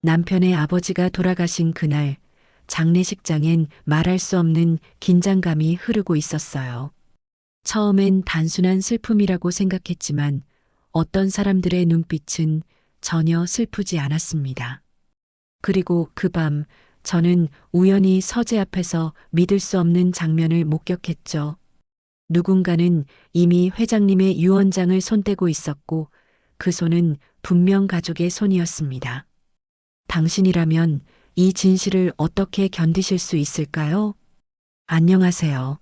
남편의 아버지가 돌아가신 그날 장례식장엔 말할 수 없는 긴장감이 흐르고 있었어요. 처음엔 단순한 슬픔이라고 생각했지만 어떤 사람들의 눈빛은 전혀 슬프지 않았습니다. 그리고 그 밤 저는 우연히 서재 앞에서 믿을 수 없는 장면을 목격했죠. 누군가는 이미 회장님의 유언장을 손대고 있었고 그 손은 분명 가족의 손이었습니다. 당신이라면 이 진실을 어떻게 견디실 수 있을까요? 안녕하세요.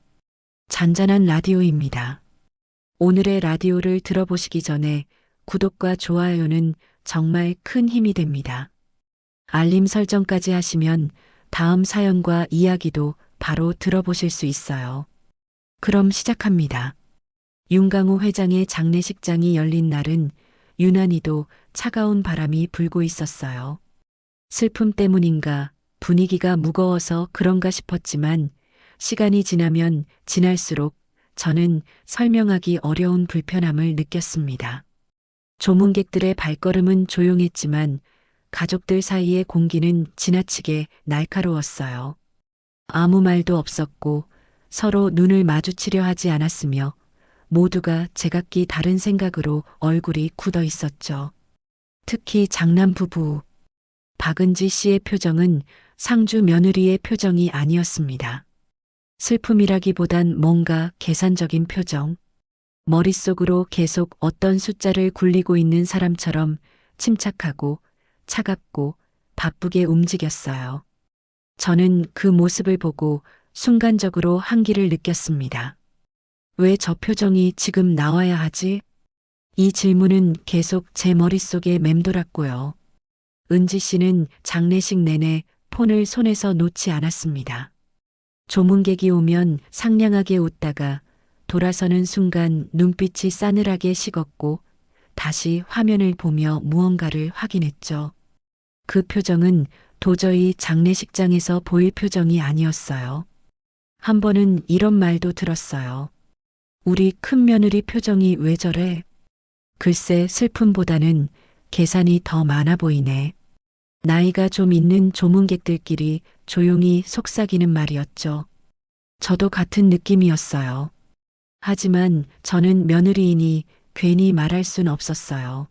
잔잔한 라디오입니다. 오늘의 라디오를 들어보시기 전에 구독과 좋아요는 정말 큰 힘이 됩니다. 알림 설정까지 하시면 다음 사연과 이야기도 바로 들어보실 수 있어요. 그럼 시작합니다. 윤강호 회장의 장례식장이 열린 날은 유난히도 차가운 바람이 불고 있었어요. 슬픔 때문인가 분위기가 무거워서 그런가 싶었지만 시간이 지나면 지날수록 저는 설명하기 어려운 불편함을 느꼈습니다. 조문객들의 발걸음은 조용했지만 가족들 사이의 공기는 지나치게 날카로웠어요. 아무 말도 없었고 서로 눈을 마주치려 하지 않았으며 모두가 제각기 다른 생각으로 얼굴이 굳어 있었죠. 특히 장남 부부. 박은지 씨의 표정은 상주 며느리의 표정이 아니었습니다. 슬픔이라기보단 뭔가 계산적인 표정. 머릿속으로 계속 어떤 숫자를 굴리고 있는 사람처럼 침착하고 차갑고 바쁘게 움직였어요. 저는 그 모습을 보고 순간적으로 한기를 느꼈습니다. 왜 저 표정이 지금 나와야 하지? 이 질문은 계속 제 머릿속에 맴돌았고요. 은지 씨는 장례식 내내 폰을 손에서 놓지 않았습니다. 조문객이 오면 상냥하게 웃다가 돌아서는 순간 눈빛이 싸늘하게 식었고 다시 화면을 보며 무언가를 확인했죠. 그 표정은 도저히 장례식장에서 보일 표정이 아니었어요. 한 번은 이런 말도 들었어요. 우리 큰 며느리 표정이 왜 저래? 글쎄 슬픔보다는 계산이 더 많아 보이네. 나이가 좀 있는 조문객들끼리 조용히 속삭이는 말이었죠. 저도 같은 느낌이었어요. 하지만 저는 며느리이니 괜히 말할 순 없었어요.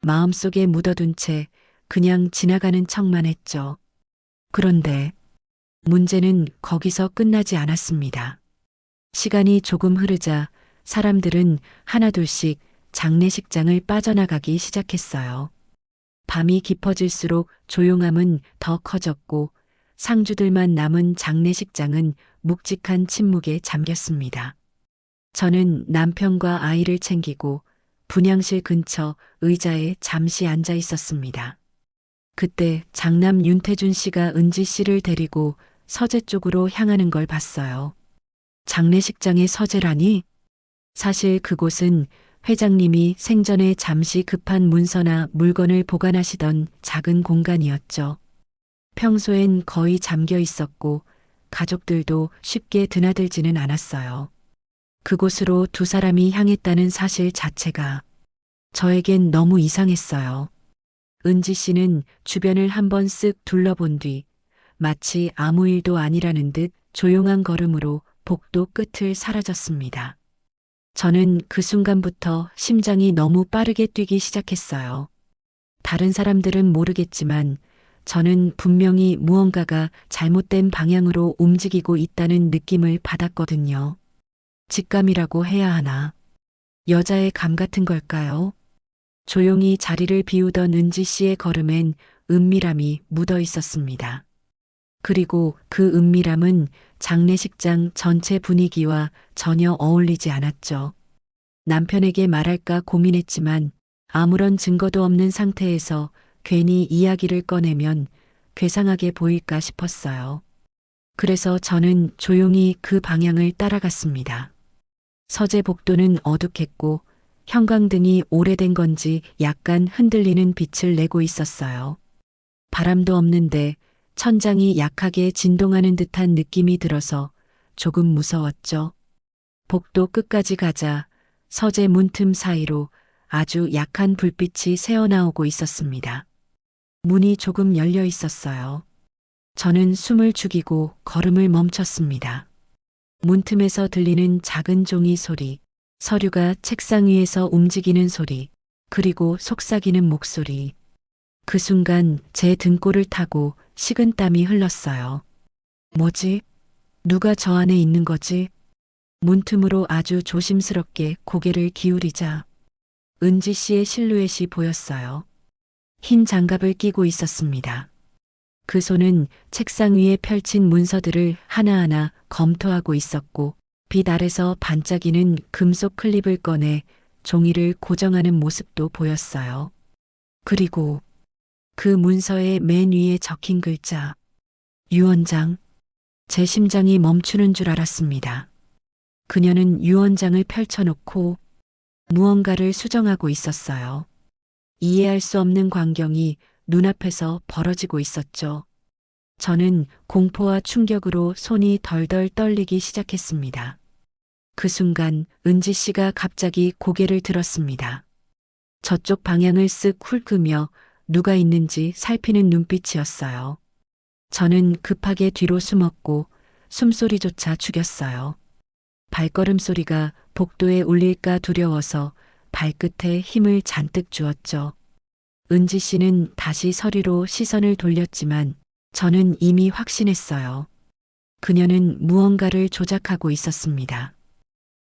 마음속에 묻어둔 채 그냥 지나가는 척만 했죠. 그런데 문제는 거기서 끝나지 않았습니다. 시간이 조금 흐르자 사람들은 하나둘씩 장례식장을 빠져나가기 시작했어요. 밤이 깊어질수록 조용함은 더 커졌고 상주들만 남은 장례식장은 묵직한 침묵에 잠겼습니다. 저는 남편과 아이를 챙기고 분향실 근처 의자에 잠시 앉아 있었습니다. 그때 장남 윤태준 씨가 은지 씨를 데리고 서재 쪽으로 향하는 걸 봤어요. 장례식장의 서재라니? 사실 그곳은 회장님이 생전에 잠시 급한 문서나 물건을 보관하시던 작은 공간이었죠. 평소엔 거의 잠겨 있었고 가족들도 쉽게 드나들지는 않았어요. 그곳으로 두 사람이 향했다는 사실 자체가 저에겐 너무 이상했어요. 은지 씨는 주변을 한번 쓱 둘러본 뒤 마치 아무 일도 아니라는 듯 조용한 걸음으로 복도 끝을 사라졌습니다. 저는 그 순간부터 심장이 너무 빠르게 뛰기 시작했어요. 다른 사람들은 모르겠지만 저는 분명히 무언가가 잘못된 방향으로 움직이고 있다는 느낌을 받았거든요. 직감이라고 해야 하나? 여자의 감 같은 걸까요? 조용히 자리를 비우던 은지 씨의 걸음엔 은밀함이 묻어 있었습니다. 그리고 그 은밀함은 장례식장 전체 분위기와 전혀 어울리지 않았죠. 남편에게 말할까 고민했지만 아무런 증거도 없는 상태에서 괜히 이야기를 꺼내면 괴상하게 보일까 싶었어요. 그래서 저는 조용히 그 방향을 따라갔습니다. 서재 복도는 어둑했고 형광등이 오래된 건지 약간 흔들리는 빛을 내고 있었어요. 바람도 없는데 천장이 약하게 진동하는 듯한 느낌이 들어서 조금 무서웠죠. 복도 끝까지 가자 서재 문틈 사이로 아주 약한 불빛이 새어나오고 있었습니다. 문이 조금 열려 있었어요. 저는 숨을 죽이고 걸음을 멈췄습니다. 문틈에서 들리는 작은 종이 소리, 서류가 책상 위에서 움직이는 소리, 그리고 속삭이는 목소리. 그 순간 제 등골을 타고 식은땀이 흘렀어요. 뭐지? 누가 저 안에 있는 거지? 문틈으로 아주 조심스럽게 고개를 기울이자 은지 씨의 실루엣이 보였어요. 흰 장갑을 끼고 있었습니다. 그 손은 책상 위에 펼친 문서들을 하나하나 검토하고 있었고 빛 아래서 반짝이는 금속 클립을 꺼내 종이를 고정하는 모습도 보였어요. 그리고 그 문서의 맨 위에 적힌 글자 유언장. 제 심장이 멈추는 줄 알았습니다. 그녀는 유언장을 펼쳐놓고 무언가를 수정하고 있었어요. 이해할 수 없는 광경이 눈앞에서 벌어지고 있었죠. 저는 공포와 충격으로 손이 덜덜 떨리기 시작했습니다. 그 순간 은지 씨가 갑자기 고개를 들었습니다. 저쪽 방향을 쓱 훑으며 누가 있는지 살피는 눈빛이었어요. 저는 급하게 뒤로 숨었고 숨소리조차 죽였어요. 발걸음 소리가 복도에 울릴까 두려워서 발끝에 힘을 잔뜩 주었죠. 은지 씨는 다시 서리로 시선을 돌렸지만 저는 이미 확신했어요. 그녀는 무언가를 조작하고 있었습니다.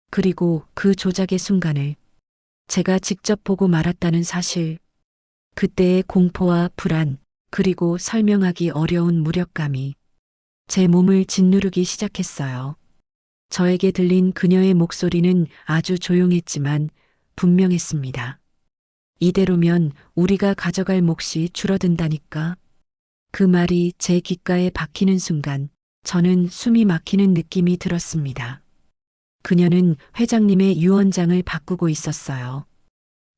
그리고 그 조작의 순간을 제가 직접 보고 말았다는 사실, 그때의 공포와 불안, 그리고 설명하기 어려운 무력감이 제 몸을 짓누르기 시작했어요. 저에게 들린 그녀의 목소리는 아주 조용했지만 분명했습니다. 이대로면 우리가 가져갈 몫이 줄어든다니까. 그 말이 제 귓가에 박히는 순간 저는 숨이 막히는 느낌이 들었습니다. 그녀는 회장님의 유언장을 바꾸고 있었어요.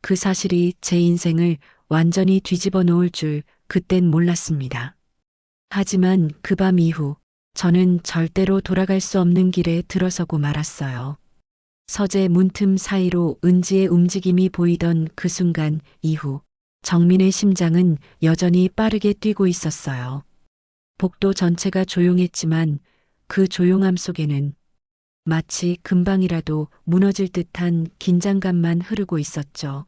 그 사실이 제 인생을 완전히 뒤집어 놓을 줄 그땐 몰랐습니다. 하지만 그 밤 이후 저는 절대로 돌아갈 수 없는 길에 들어서고 말았어요. 서재 문틈 사이로 은지의 움직임이 보이던 그 순간 이후 정민의 심장은 여전히 빠르게 뛰고 있었어요. 복도 전체가 조용했지만 그 조용함 속에는 마치 금방이라도 무너질 듯한 긴장감만 흐르고 있었죠.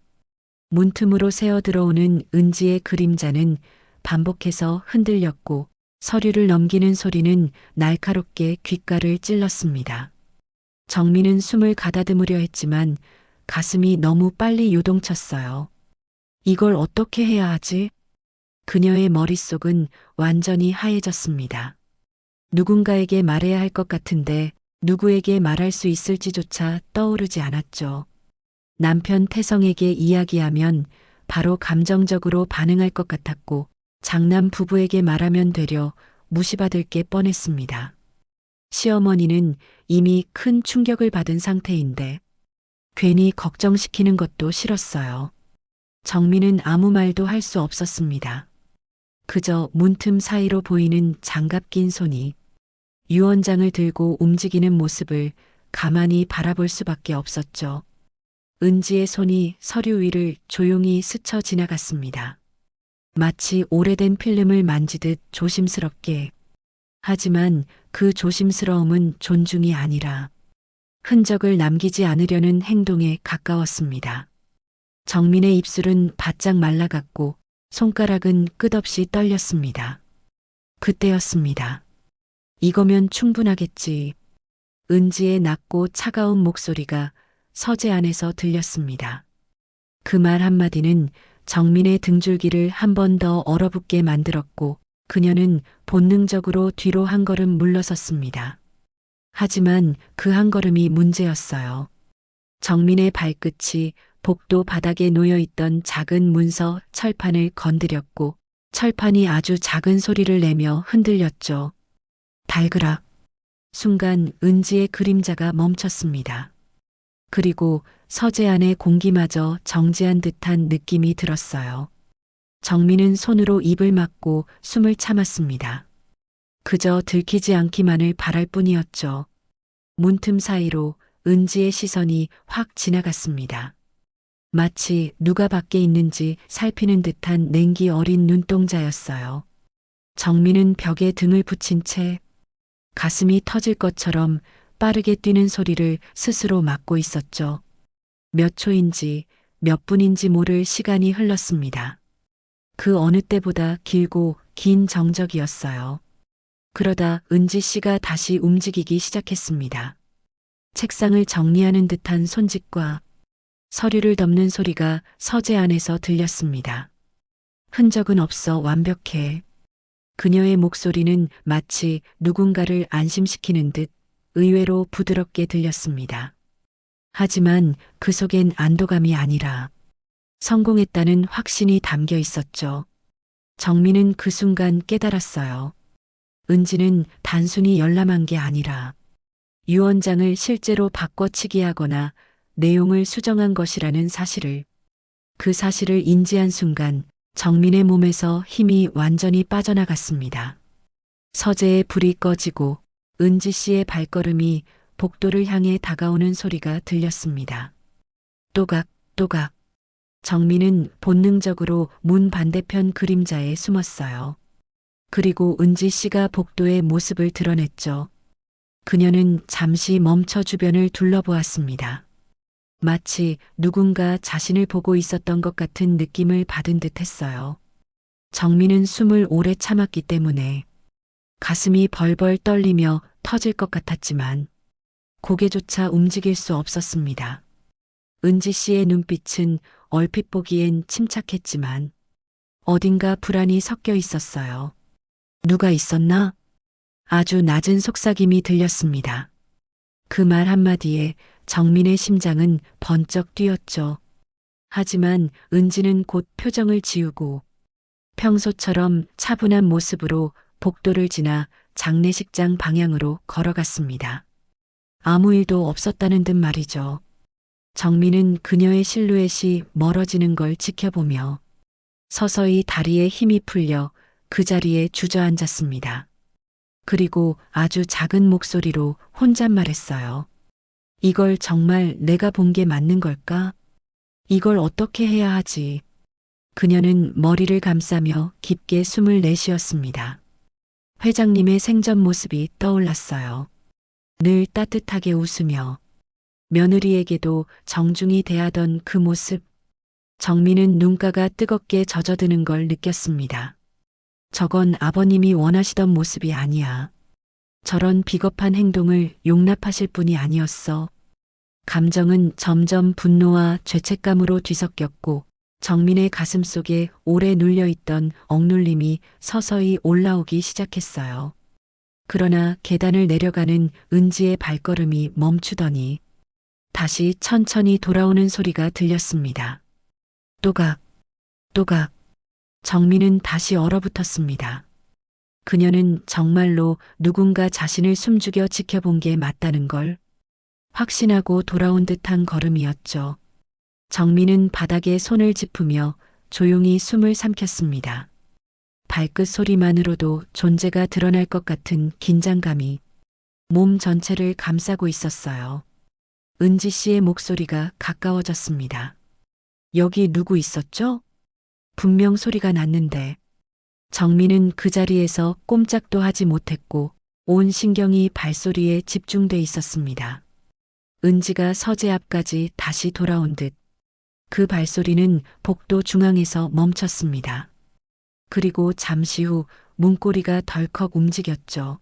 문틈으로 새어 들어오는 은지의 그림자는 반복해서 흔들렸고 서류를 넘기는 소리는 날카롭게 귓가를 찔렀습니다. 정민은 숨을 가다듬으려 했지만 가슴이 너무 빨리 요동쳤어요. 이걸 어떻게 해야 하지? 그녀의 머릿속은 완전히 하얘졌습니다. 누군가에게 말해야 할 것 같은데 누구에게 말할 수 있을지조차 떠오르지 않았죠. 남편 태성에게 이야기하면 바로 감정적으로 반응할 것 같았고 장남 부부에게 말하면 되려 무시받을 게 뻔했습니다. 시어머니는 이미 큰 충격을 받은 상태인데 괜히 걱정시키는 것도 싫었어요. 정민은 아무 말도 할 수 없었습니다. 그저 문틈 사이로 보이는 장갑 낀 손이 유언장을 들고 움직이는 모습을 가만히 바라볼 수밖에 없었죠. 은지의 손이 서류 위를 조용히 스쳐 지나갔습니다. 마치 오래된 필름을 만지듯 조심스럽게. 하지만 그 조심스러움은 존중이 아니라 흔적을 남기지 않으려는 행동에 가까웠습니다. 정민의 입술은 바짝 말라갔고 손가락은 끝없이 떨렸습니다. 그때였습니다. 이거면 충분하겠지. 은지의 낮고 차가운 목소리가 서재 안에서 들렸습니다. 그 말 한마디는 정민의 등줄기를 한 번 더 얼어붙게 만들었고 그녀는 본능적으로 뒤로 한 걸음 물러섰습니다. 하지만 그 한 걸음이 문제였어요. 정민의 발끝이 복도 바닥에 놓여있던 작은 문서 철판을 건드렸고 철판이 아주 작은 소리를 내며 흔들렸죠. 달그락. 순간 은지의 그림자가 멈췄습니다. 그리고 서재 안의 공기마저 정지한 듯한 느낌이 들었어요. 정민은 손으로 입을 막고 숨을 참았습니다. 그저 들키지 않기만을 바랄 뿐이었죠. 문틈 사이로 은지의 시선이 확 지나갔습니다. 마치 누가 밖에 있는지 살피는 듯한 냉기 어린 눈동자였어요. 정민은 벽에 등을 붙인 채 가슴이 터질 것처럼 빠르게 뛰는 소리를 스스로 막고 있었죠. 몇 초인지 몇 분인지 모를 시간이 흘렀습니다. 그 어느 때보다 길고 긴 정적이었어요. 그러다 은지 씨가 다시 움직이기 시작했습니다. 책상을 정리하는 듯한 손짓과 서류를 덮는 소리가 서재 안에서 들렸습니다. 흔적은 없어 완벽해. 그녀의 목소리는 마치 누군가를 안심시키는 듯 의외로 부드럽게 들렸습니다. 하지만 그 속엔 안도감이 아니라 성공했다는 확신이 담겨 있었죠. 정민은 그 순간 깨달았어요. 은지는 단순히 열람한 게 아니라 유언장을 실제로 바꿔치기 하거나 내용을 수정한 것이라는 사실을, 그 사실을 인지한 순간 정민의 몸에서 힘이 완전히 빠져나갔습니다. 서재의 불이 꺼지고 은지 씨의 발걸음이 복도를 향해 다가오는 소리가 들렸습니다. 또각, 또각. 정민은 본능적으로 문 반대편 그림자에 숨었어요. 그리고 은지 씨가 복도의 모습을 드러냈죠. 그녀는 잠시 멈춰 주변을 둘러보았습니다. 마치 누군가 자신을 보고 있었던 것 같은 느낌을 받은 듯 했어요. 정민은 숨을 오래 참았기 때문에 가슴이 벌벌 떨리며 터질 것 같았지만 고개조차 움직일 수 없었습니다. 은지 씨의 눈빛은 얼핏 보기엔 침착했지만 어딘가 불안이 섞여 있었어요. 누가 있었나? 아주 낮은 속삭임이 들렸습니다. 그 말 한마디에 정민의 심장은 번쩍 뛰었죠. 하지만 은지는 곧 표정을 지우고 평소처럼 차분한 모습으로 복도를 지나 장례식장 방향으로 걸어갔습니다. 아무 일도 없었다는 듯 말이죠. 정민은 그녀의 실루엣이 멀어지는 걸 지켜보며 서서히 다리에 힘이 풀려 그 자리에 주저앉았습니다. 그리고 아주 작은 목소리로 혼잣말했어요. 이걸 정말 내가 본 게 맞는 걸까? 이걸 어떻게 해야 하지? 그녀는 머리를 감싸며 깊게 숨을 내쉬었습니다. 회장님의 생전 모습이 떠올랐어요. 늘 따뜻하게 웃으며 며느리에게도 정중히 대하던 그 모습. 정민은 눈가가 뜨겁게 젖어드는 걸 느꼈습니다. 저건 아버님이 원하시던 모습이 아니야. 저런 비겁한 행동을 용납하실 분이 아니었어. 감정은 점점 분노와 죄책감으로 뒤섞였고 정민의 가슴 속에 오래 눌려있던 억눌림이 서서히 올라오기 시작했어요. 그러나 계단을 내려가는 은지의 발걸음이 멈추더니 다시 천천히 돌아오는 소리가 들렸습니다. 또각, 또각. 정민은 다시 얼어붙었습니다. 그녀는 정말로 누군가 자신을 숨죽여 지켜본 게 맞다는 걸 확신하고 돌아온 듯한 걸음이었죠. 정민은 바닥에 손을 짚으며 조용히 숨을 삼켰습니다. 발끝 소리만으로도 존재가 드러날 것 같은 긴장감이 몸 전체를 감싸고 있었어요. 은지 씨의 목소리가 가까워졌습니다. 여기 누구 있었죠? 분명 소리가 났는데 정민은 그 자리에서 꼼짝도 하지 못했고 온 신경이 발소리에 집중돼 있었습니다. 은지가 서재 앞까지 다시 돌아온 듯 그 발소리는 복도 중앙에서 멈췄습니다. 그리고 잠시 후 문고리가 덜컥 움직였죠.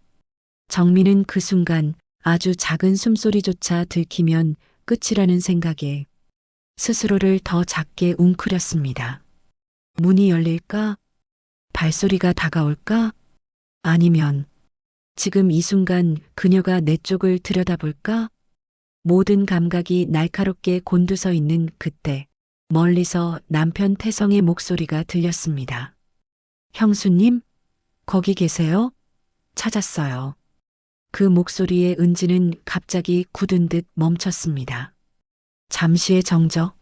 정민은 그 순간 아주 작은 숨소리조차 들키면 끝이라는 생각에 스스로를 더 작게 웅크렸습니다. 문이 열릴까? 발소리가 다가올까? 아니면 지금 이 순간 그녀가 내 쪽을 들여다볼까? 모든 감각이 날카롭게 곤두서 있는 그때 멀리서 남편 태성의 목소리가 들렸습니다. 형수님? 거기 계세요? 찾았어요. 그 목소리에 은지는 갑자기 굳은 듯 멈췄습니다. 잠시의 정적.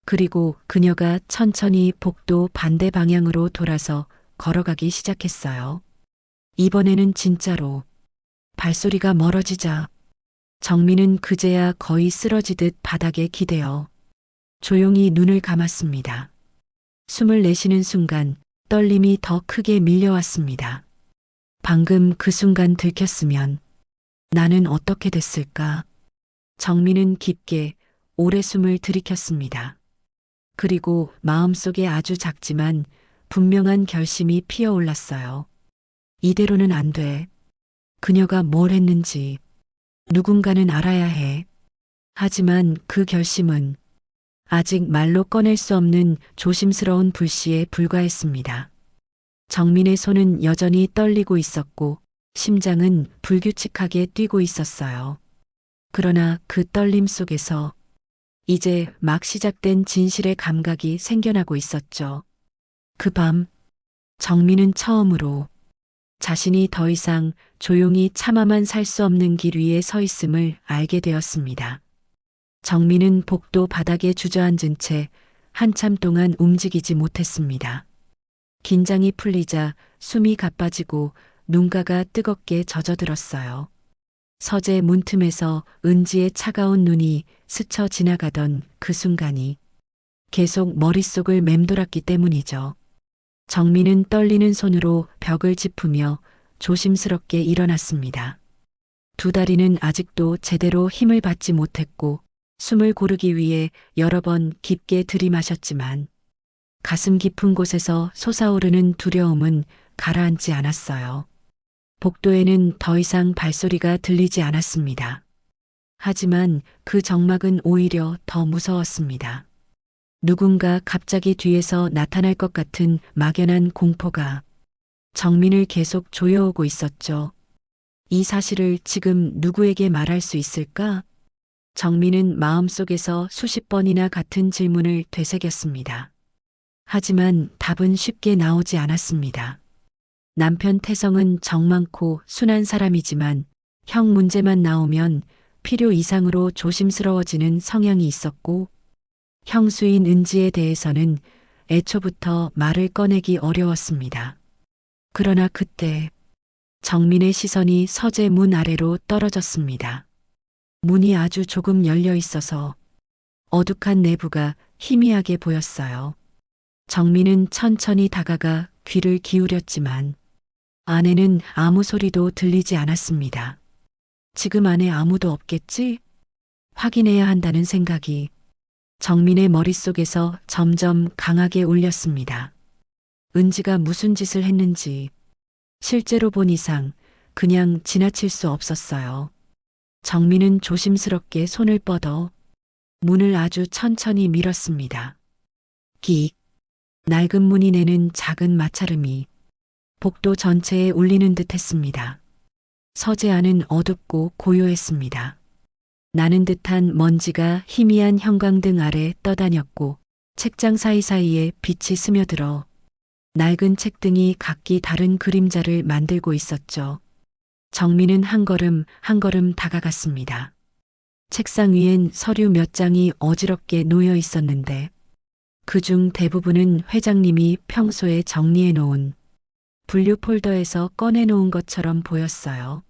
그리고 그녀가 천천히 복도 반대 방향으로 돌아서 걸어가기 시작했어요. 이번에는 진짜로. 발소리가 멀어지자 정민은 그제야 거의 쓰러지듯 바닥에 기대어 조용히 눈을 감았습니다. 숨을 내쉬는 순간 떨림이 더 크게 밀려왔습니다. 방금 그 순간 들켰으면 나는 어떻게 됐을까? 정민은 깊게 오래 숨을 들이켰습니다. 그리고 마음속에 아주 작지만 분명한 결심이 피어올랐어요. 이대로는 안 돼. 그녀가 뭘 했는지 누군가는 알아야 해. 하지만 그 결심은 아직 말로 꺼낼 수 없는 조심스러운 불씨에 불과했습니다. 정민의 손은 여전히 떨리고 있었고 심장은 불규칙하게 뛰고 있었어요. 그러나 그 떨림 속에서 이제 막 시작된 진실의 감각이 생겨나고 있었죠. 그 밤, 정민은 처음으로 자신이 더 이상 조용히 참아만 살 수 없는 길 위에 서 있음을 알게 되었습니다. 정민은 복도 바닥에 주저앉은 채 한참 동안 움직이지 못했습니다. 긴장이 풀리자 숨이 가빠지고 눈가가 뜨겁게 젖어들었어요. 서재 문틈에서 은지의 차가운 눈이 스쳐 지나가던 그 순간이 계속 머릿속을 맴돌았기 때문이죠. 정민은 떨리는 손으로 벽을 짚으며 조심스럽게 일어났습니다. 두 다리는 아직도 제대로 힘을 받지 못했고 숨을 고르기 위해 여러 번 깊게 들이마셨지만 가슴 깊은 곳에서 솟아오르는 두려움은 가라앉지 않았어요. 복도에는 더 이상 발소리가 들리지 않았습니다. 하지만 그 정막은 오히려 더 무서웠습니다. 누군가 갑자기 뒤에서 나타날 것 같은 막연한 공포가 정민을 계속 조여오고 있었죠. 이 사실을 지금 누구에게 말할 수 있을까? 정민은 마음속에서 수십 번이나 같은 질문을 되새겼습니다. 하지만 답은 쉽게 나오지 않았습니다. 남편 태성은 정 많고 순한 사람이지만 형 문제만 나오면 필요 이상으로 조심스러워지는 성향이 있었고 형수인 은지에 대해서는 애초부터 말을 꺼내기 어려웠습니다. 그러나 그때 정민의 시선이 서재 문 아래로 떨어졌습니다. 문이 아주 조금 열려 있어서 어둑한 내부가 희미하게 보였어요. 정민은 천천히 다가가 귀를 기울였지만 안에는 아무 소리도 들리지 않았습니다. 지금 안에 아무도 없겠지? 확인해야 한다는 생각이 정민의 머릿속에서 점점 강하게 울렸습니다. 은지가 무슨 짓을 했는지 실제로 본 이상 그냥 지나칠 수 없었어요. 정민은 조심스럽게 손을 뻗어 문을 아주 천천히 밀었습니다. 끽. 낡은 문이 내는 작은 마찰음이 복도 전체에 울리는 듯 했습니다. 서재 안은 어둡고 고요했습니다. 나는 듯한 먼지가 희미한 형광등 아래 떠다녔고 책장 사이사이에 빛이 스며들어 낡은 책등이 각기 다른 그림자를 만들고 있었죠. 정민은 한 걸음 한 걸음 다가갔습니다. 책상 위엔 서류 몇 장이 어지럽게 놓여 있었는데 그중 대부분은 회장님이 평소에 정리해 놓은 분류 폴더에서 꺼내 놓은 것처럼 보였어요.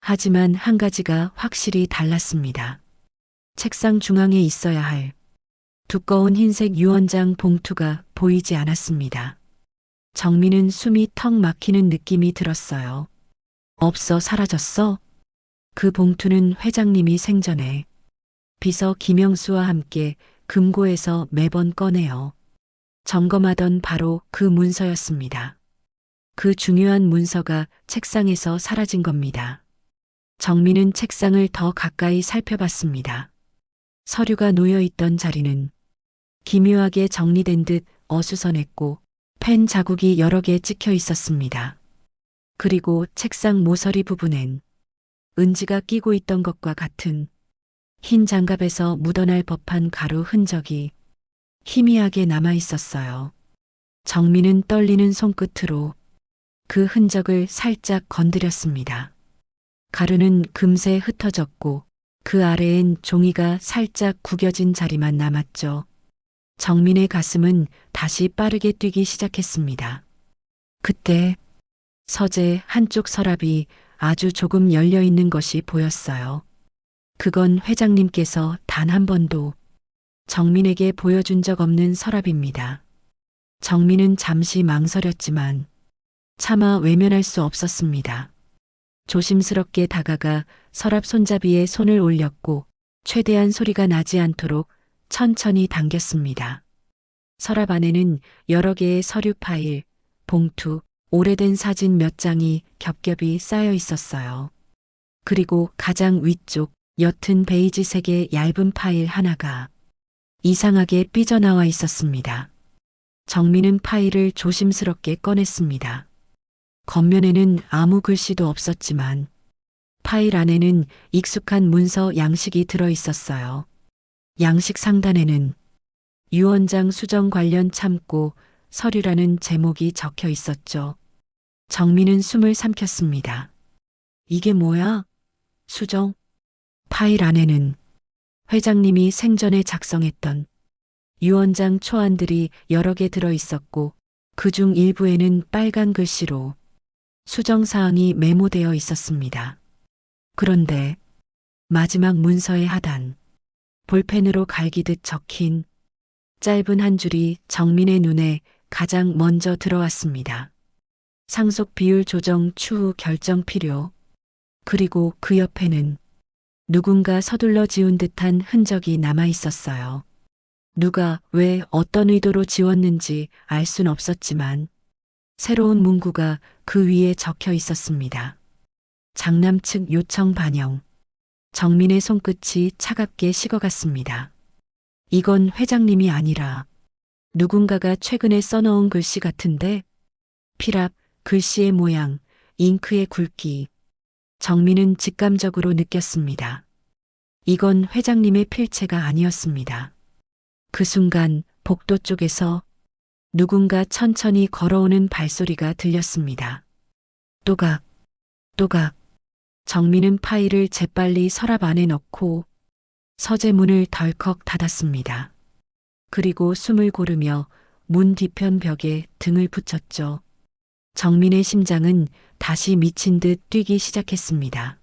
하지만 한 가지가 확실히 달랐습니다. 책상 중앙에 있어야 할 두꺼운 흰색 유언장 봉투가 보이지 않았습니다. 정민은 숨이 턱 막히는 느낌이 들었어요. 없어 사라졌어? 그 봉투는 회장님이 생전에 비서 김영수와 함께 금고에서 매번 꺼내어 점검하던 바로 그 문서였습니다. 그 중요한 문서가 책상에서 사라진 겁니다. 정민은 책상을 더 가까이 살펴봤습니다. 서류가 놓여 있던 자리는 기묘하게 정리된 듯 어수선했고 펜 자국이 여러 개 찍혀 있었습니다. 그리고 책상 모서리 부분엔 은지가 끼고 있던 것과 같은 흰 장갑에서 묻어날 법한 가루 흔적이 희미하게 남아 있었어요. 정민은 떨리는 손끝으로 그 흔적을 살짝 건드렸습니다. 가루는 금세 흩어졌고 그 아래엔 종이가 살짝 구겨진 자리만 남았죠. 정민의 가슴은 다시 빠르게 뛰기 시작했습니다. 그때 서재 한쪽 서랍이 아주 조금 열려 있는 것이 보였어요. 그건 회장님께서 단 한 번도 정민에게 보여준 적 없는 서랍입니다. 정민은 잠시 망설였지만 차마 외면할 수 없었습니다. 조심스럽게 다가가 서랍 손잡이에 손을 올렸고 최대한 소리가 나지 않도록 천천히 당겼습니다. 서랍 안에는 여러 개의 서류 파일, 봉투, 오래된 사진 몇 장이 겹겹이 쌓여 있었어요. 그리고 가장 위쪽 옅은 베이지색의 얇은 파일 하나가 이상하게 삐져나와 있었습니다. 정민은 파일을 조심스럽게 꺼냈습니다. 겉면에는 아무 글씨도 없었지만 파일 안에는 익숙한 문서 양식이 들어 있었어요. 양식 상단에는 유원장 수정 관련 참고 서류라는 제목이 적혀 있었죠. 정민은 숨을 삼켰습니다. 이게 뭐야? 수정? 파일 안에는 회장님이 생전에 작성했던 유언장 초안들이 여러 개 들어 있었고 그중 일부에는 빨간 글씨로 수정사항이 메모되어 있었습니다. 그런데 마지막 문서의 하단, 볼펜으로 갈기듯 적힌 짧은 한 줄이 정민의 눈에 가장 먼저 들어왔습니다. 상속 비율 조정 추후 결정 필요. 그리고 그 옆에는 누군가 서둘러 지운 듯한 흔적이 남아 있었어요. 누가 왜 어떤 의도로 지웠는지 알 순 없었지만 새로운 문구가 그 위에 적혀 있었습니다. 장남 측 요청 반영. 정민의 손끝이 차갑게 식어갔습니다. 이건 회장님이 아니라 누군가가 최근에 써놓은 글씨 같은데 필압, 글씨의 모양, 잉크의 굵기. 정민은 직감적으로 느꼈습니다. 이건 회장님의 필체가 아니었습니다. 그 순간 복도 쪽에서 누군가 천천히 걸어오는 발소리가 들렸습니다. 또각, 또각. 정민은 파일을 재빨리 서랍 안에 넣고 서재문을 덜컥 닫았습니다. 그리고 숨을 고르며 문 뒤편 벽에 등을 붙였죠. 정민의 심장은 다시 미친 듯 뛰기 시작했습니다.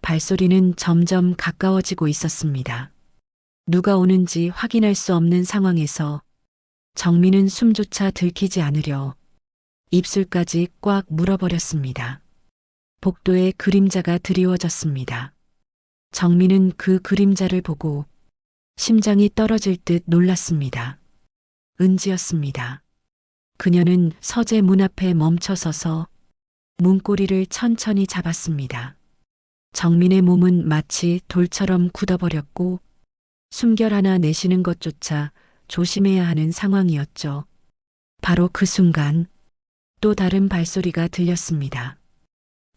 발소리는 점점 가까워지고 있었습니다. 누가 오는지 확인할 수 없는 상황에서 정민은 숨조차 들키지 않으려 입술까지 꽉 물어버렸습니다. 복도에 그림자가 드리워졌습니다. 정민은 그 그림자를 보고 심장이 떨어질 듯 놀랐습니다. 은지였습니다. 그녀는 서재 문 앞에 멈춰서서 문고리를 천천히 잡았습니다. 정민의 몸은 마치 돌처럼 굳어버렸고 숨결 하나 내쉬는 것조차 조심해야 하는 상황이었죠. 바로 그 순간 또 다른 발소리가 들렸습니다.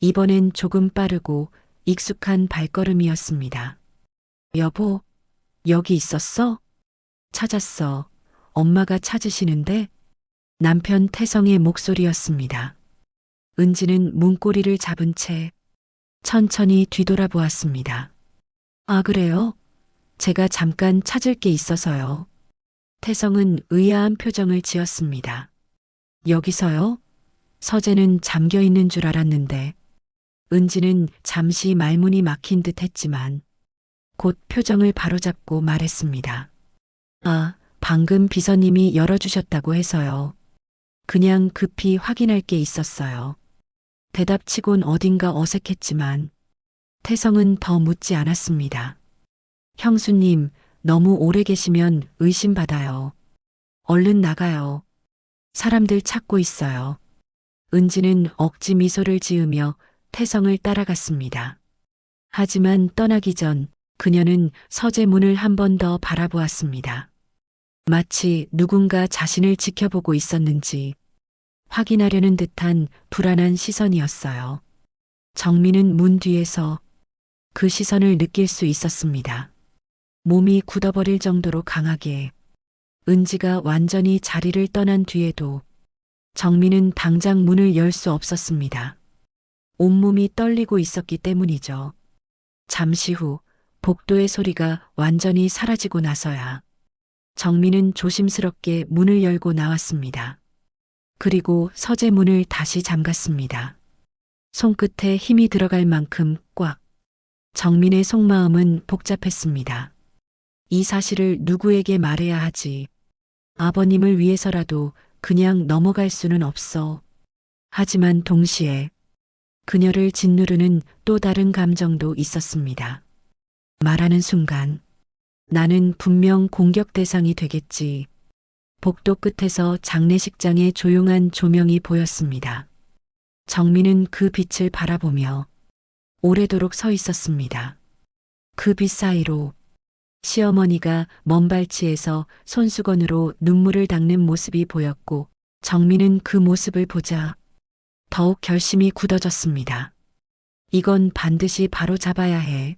이번엔 조금 빠르고 익숙한 발걸음이었습니다. 여보, 여기 있었어? 찾았어. 엄마가 찾으시는데? 남편 태성의 목소리였습니다. 은지는 문고리를 잡은 채 천천히 뒤돌아보았습니다. 아, 그래요? 제가 잠깐 찾을 게 있어서요. 태성은 의아한 표정을 지었습니다. 여기서요? 서재는 잠겨 있는 줄 알았는데 은지는 잠시 말문이 막힌 듯 했지만 곧 표정을 바로잡고 말했습니다. 아, 방금 비서님이 열어주셨다고 해서요. 그냥 급히 확인할 게 있었어요. 대답치곤 어딘가 어색했지만 태성은 더 묻지 않았습니다. 형수님, 너무 오래 계시면 의심받아요. 얼른 나가요. 사람들 찾고 있어요. 은지는 억지 미소를 지으며 태성을 따라갔습니다. 하지만 떠나기 전 그녀는 서재 문을 한 번 더 바라보았습니다. 마치 누군가 자신을 지켜보고 있었는지 확인하려는 듯한 불안한 시선이었어요. 정민은 문 뒤에서 그 시선을 느낄 수 있었습니다. 몸이 굳어버릴 정도로 강하게. 은지가 완전히 자리를 떠난 뒤에도 정민은 당장 문을 열 수 없었습니다. 온몸이 떨리고 있었기 때문이죠. 잠시 후 복도의 소리가 완전히 사라지고 나서야 정민은 조심스럽게 문을 열고 나왔습니다. 그리고 서재 문을 다시 잠갔습니다. 손끝에 힘이 들어갈 만큼 꽉. 정민의 속마음은 복잡했습니다. 이 사실을 누구에게 말해야 하지. 아버님을 위해서라도 그냥 넘어갈 수는 없어. 하지만 동시에 그녀를 짓누르는 또 다른 감정도 있었습니다. 말하는 순간 나는 분명 공격 대상이 되겠지. 복도 끝에서 장례식장의 조용한 조명이 보였습니다. 정민은 그 빛을 바라보며 오래도록 서 있었습니다. 그 빛 사이로 시어머니가 먼 발치에서 손수건으로 눈물을 닦는 모습이 보였고 정민은 그 모습을 보자 더욱 결심이 굳어졌습니다. 이건 반드시 바로 잡아야 해.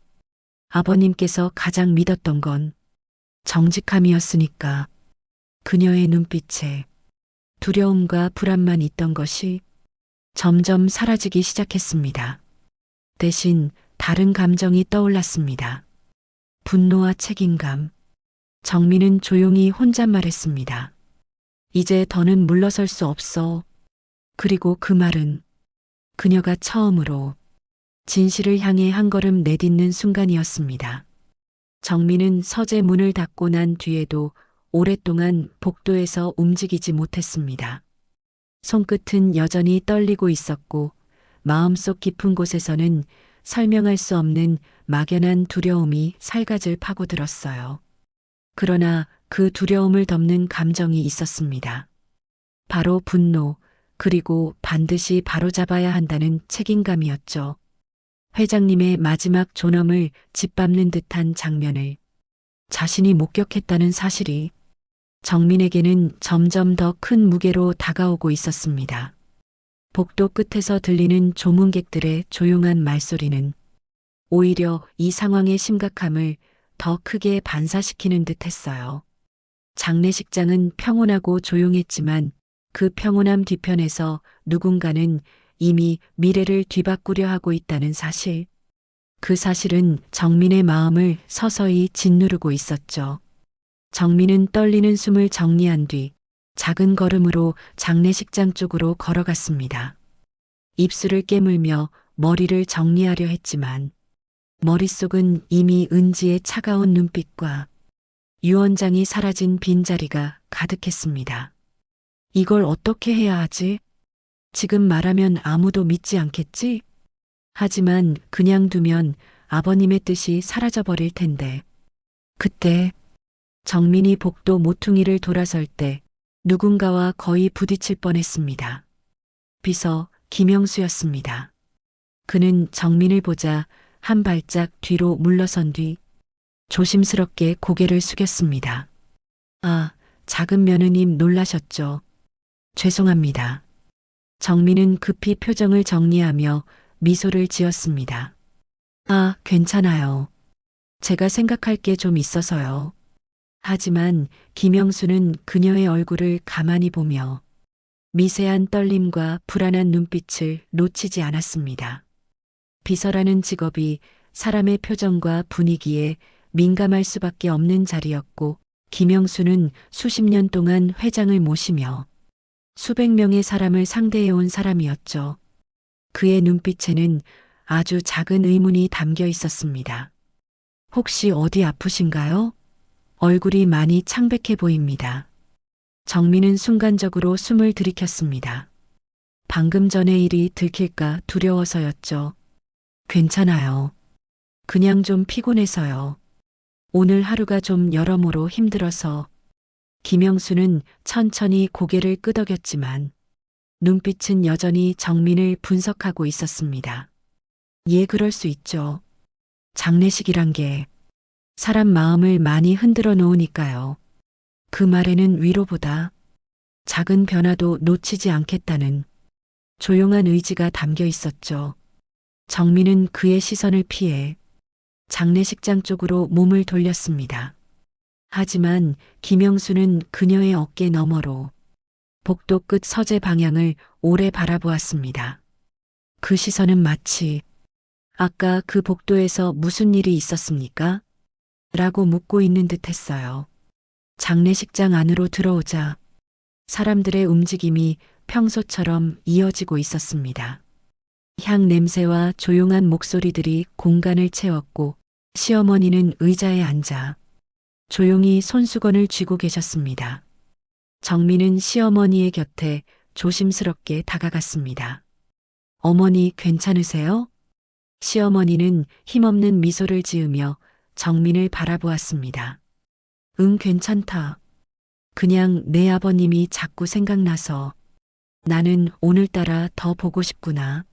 아버님께서 가장 믿었던 건 정직함이었으니까. 그녀의 눈빛에 두려움과 불안만 있던 것이 점점 사라지기 시작했습니다. 대신 다른 감정이 떠올랐습니다. 분노와 책임감. 정민은 조용히 혼잣말했습니다. 이제 더는 물러설 수 없어. 그리고 그 말은 그녀가 처음으로 진실을 향해 한 걸음 내딛는 순간이었습니다. 정민은 서재 문을 닫고 난 뒤에도 오랫동안 복도에서 움직이지 못했습니다. 손끝은 여전히 떨리고 있었고 마음속 깊은 곳에서는 설명할 수 없는 막연한 두려움이 살갗을 파고들었어요. 그러나 그 두려움을 덮는 감정이 있었습니다. 바로 분노, 그리고 반드시 바로잡아야 한다는 책임감이었죠. 회장님의 마지막 존엄을 짓밟는 듯한 장면을 자신이 목격했다는 사실이 정민에게는 점점 더 큰 무게로 다가오고 있었습니다. 복도 끝에서 들리는 조문객들의 조용한 말소리는 오히려 이 상황의 심각함을 더 크게 반사시키는 듯 했어요. 장례식장은 평온하고 조용했지만 그 평온함 뒤편에서 누군가는 이미 미래를 뒤바꾸려 하고 있다는 사실. 그 사실은 정민의 마음을 서서히 짓누르고 있었죠. 정민은 떨리는 숨을 정리한 뒤 작은 걸음으로 장례식장 쪽으로 걸어갔습니다. 입술을 깨물며 머리를 정리하려 했지만 머릿속은 이미 은지의 차가운 눈빛과 유언장이 사라진 빈자리가 가득했습니다. 이걸 어떻게 해야 하지? 지금 말하면 아무도 믿지 않겠지? 하지만 그냥 두면 아버님의 뜻이 사라져버릴 텐데. 그때 정민이 복도 모퉁이를 돌아설 때 누군가와 거의 부딪힐 뻔했습니다. 비서 김영수였습니다. 그는 정민을 보자 한 발짝 뒤로 물러선 뒤 조심스럽게 고개를 숙였습니다. 아, 작은 며느님 놀라셨죠? 죄송합니다. 정민은 급히 표정을 정리하며 미소를 지었습니다. 아, 괜찮아요. 제가 생각할 게 좀 있어서요. 하지만 김영수는 그녀의 얼굴을 가만히 보며 미세한 떨림과 불안한 눈빛을 놓치지 않았습니다. 비서라는 직업이 사람의 표정과 분위기에 민감할 수밖에 없는 자리였고 김영수는 수십 년 동안 회장을 모시며 수백 명의 사람을 상대해온 사람이었죠. 그의 눈빛에는 아주 작은 의문이 담겨 있었습니다. 혹시 어디 아프신가요? 얼굴이 많이 창백해 보입니다. 정민은 순간적으로 숨을 들이켰습니다. 방금 전의 일이 들킬까 두려워서였죠. 괜찮아요. 그냥 좀 피곤해서요. 오늘 하루가 좀 여러모로 힘들어서. 김영수는 천천히 고개를 끄덕였지만 눈빛은 여전히 정민을 분석하고 있었습니다. 예, 그럴 수 있죠. 장례식이란 게 사람 마음을 많이 흔들어 놓으니까요. 그 말에는 위로보다 작은 변화도 놓치지 않겠다는 조용한 의지가 담겨 있었죠. 정민은 그의 시선을 피해 장례식장 쪽으로 몸을 돌렸습니다. 하지만 김영수는 그녀의 어깨 너머로 복도 끝 서재 방향을 오래 바라보았습니다. 그 시선은 마치 아까 그 복도에서 무슨 일이 있었습니까? 라고 묻고 있는 듯 했어요. 장례식장 안으로 들어오자 사람들의 움직임이 평소처럼 이어지고 있었습니다. 향 냄새와 조용한 목소리들이 공간을 채웠고 시어머니는 의자에 앉아 조용히 손수건을 쥐고 계셨습니다. 정민은 시어머니의 곁에 조심스럽게 다가갔습니다. 어머니 괜찮으세요? 시어머니는 힘없는 미소를 지으며 정민을 바라보았습니다. 응, 괜찮다. 그냥 내 아버님이 자꾸 생각나서 나는 오늘따라 더 보고 싶구나.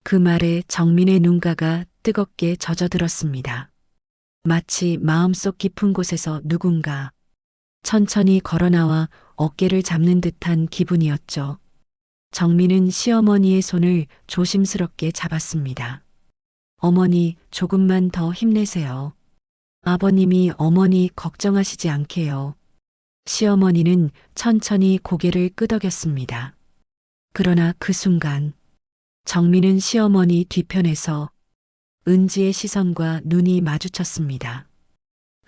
그 말에 정민의 눈가가 뜨겁게 젖어들었습니다. 마치 마음속 깊은 곳에서 누군가 천천히 걸어나와 어깨를 잡는 듯한 기분이었죠. 정민은 시어머니의 손을 조심스럽게 잡았습니다. 어머니, 조금만 더 힘내세요. 아버님이 어머니 걱정하시지 않게요. 시어머니는 천천히 고개를 끄덕였습니다. 그러나 그 순간 정민은 시어머니 뒤편에서 은지의 시선과 눈이 마주쳤습니다.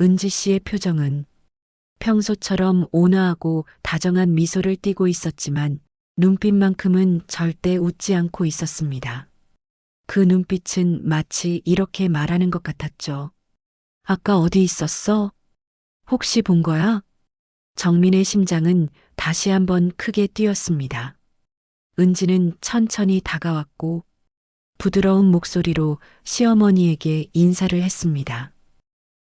은지 씨의 표정은 평소처럼 온화하고 다정한 미소를 띠고 있었지만 눈빛만큼은 절대 웃지 않고 있었습니다. 그 눈빛은 마치 이렇게 말하는 것 같았죠. 아까 어디 있었어? 혹시 본 거야? 정민의 심장은 다시 한번 크게 뛰었습니다. 은지는 천천히 다가왔고 부드러운 목소리로 시어머니에게 인사를 했습니다.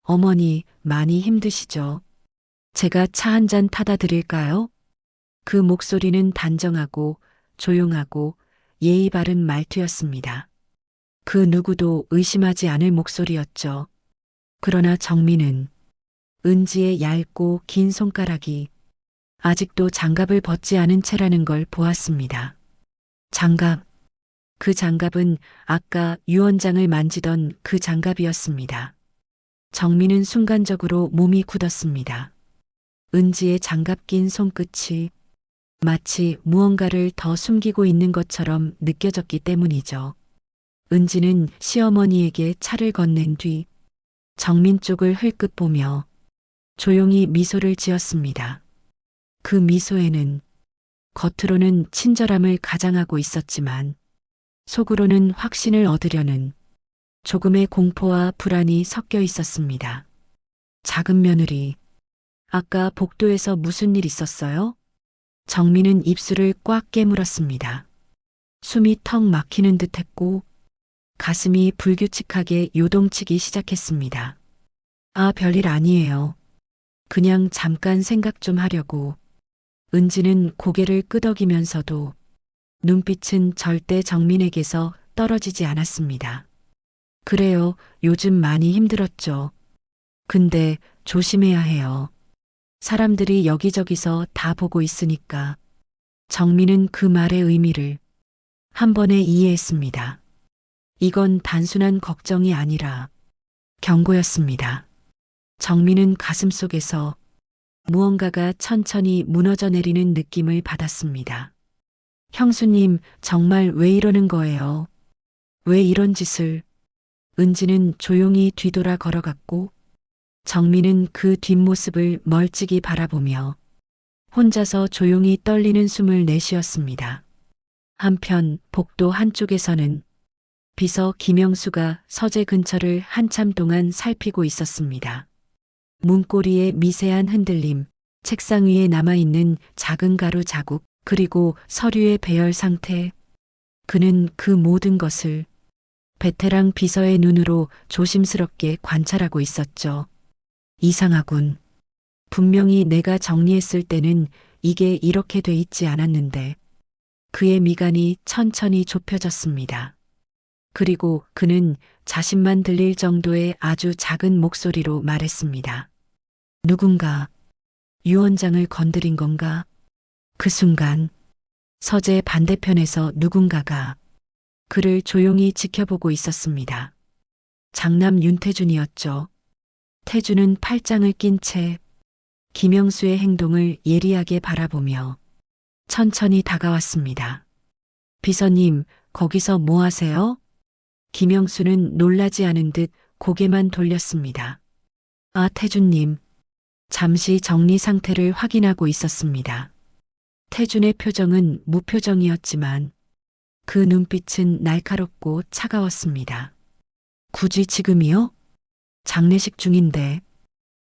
어머니, 많이 힘드시죠? 제가 차 한 잔 타다 드릴까요? 그 목소리는 단정하고 조용하고 예의 바른 말투였습니다. 그 누구도 의심하지 않을 목소리였죠. 그러나 정민은 은지의 얇고 긴 손가락이 아직도 장갑을 벗지 않은 채라는 걸 보았습니다. 장갑. 그 장갑은 아까 유언장을 만지던 그 장갑이었습니다. 정민은 순간적으로 몸이 굳었습니다. 은지의 장갑 낀 손끝이 마치 무언가를 더 숨기고 있는 것처럼 느껴졌기 때문이죠. 은지는 시어머니에게 차를 건넨 뒤 정민 쪽을 흘끗 보며 조용히 미소를 지었습니다. 그 미소에는 겉으로는 친절함을 가장하고 있었지만 속으로는 확신을 얻으려는 조금의 공포와 불안이 섞여 있었습니다. 작은 며느리, 아까 복도에서 무슨 일 있었어요? 정민은 입술을 꽉 깨물었습니다. 숨이 턱 막히는 듯 했고 가슴이 불규칙하게 요동치기 시작했습니다. 아, 별일 아니에요. 그냥 잠깐 생각 좀 하려고. 은지는 고개를 끄덕이면서도 눈빛은 절대 정민에게서 떨어지지 않았습니다. 그래요, 요즘 많이 힘들었죠. 근데 조심해야 해요. 사람들이 여기저기서 다 보고 있으니까. 정민은 그 말의 의미를 한 번에 이해했습니다. 이건 단순한 걱정이 아니라 경고였습니다. 정민은 가슴속에서 무언가가 천천히 무너져 내리는 느낌을 받았습니다. 형수님, 정말 왜 이러는 거예요? 왜 이런 짓을? 은지는 조용히 뒤돌아 걸어갔고 정민은 그 뒷모습을 멀찍이 바라보며 혼자서 조용히 떨리는 숨을 내쉬었습니다. 한편 복도 한쪽에서는 비서 김영수가 서재 근처를 한참 동안 살피고 있었습니다. 문고리의 미세한 흔들림, 책상 위에 남아있는 작은 가루 자국, 그리고 서류의 배열 상태. 그는 그 모든 것을 베테랑 비서의 눈으로 조심스럽게 관찰하고 있었죠. 이상하군. 분명히 내가 정리했을 때는 이게 이렇게 돼 있지 않았는데. 그의 미간이 천천히 좁혀졌습니다. 그리고 그는 자신만 들릴 정도의 아주 작은 목소리로 말했습니다. 누군가 유언장을 건드린 건가? 그 순간 서재 반대편에서 누군가가 그를 조용히 지켜보고 있었습니다. 장남 윤태준이었죠. 태준은 팔짱을 낀 채 김영수의 행동을 예리하게 바라보며 천천히 다가왔습니다. 비서님, 거기서 뭐 하세요? 김영수는 놀라지 않은 듯 고개만 돌렸습니다. 아, 태준님. 잠시 정리 상태를 확인하고 있었습니다. 태준의 표정은 무표정이었지만 그 눈빛은 날카롭고 차가웠습니다. 굳이 지금이요? 장례식 중인데.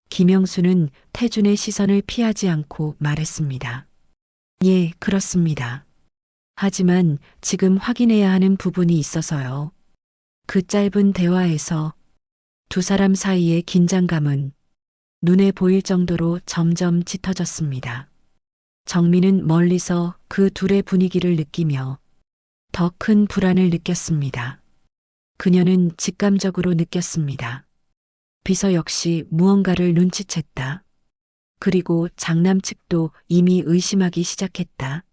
김영수는 태준의 시선을 피하지 않고 말했습니다. 예, 그렇습니다. 하지만 지금 확인해야 하는 부분이 있어서요. 그 짧은 대화에서 두 사람 사이의 긴장감은 눈에 보일 정도로 점점 짙어졌습니다. 정민은 멀리서 그 둘의 분위기를 느끼며 더 큰 불안을 느꼈습니다. 그녀는 직감적으로 느꼈습니다. 비서 역시 무언가를 눈치챘다. 그리고 장남 측도 이미 의심하기 시작했다.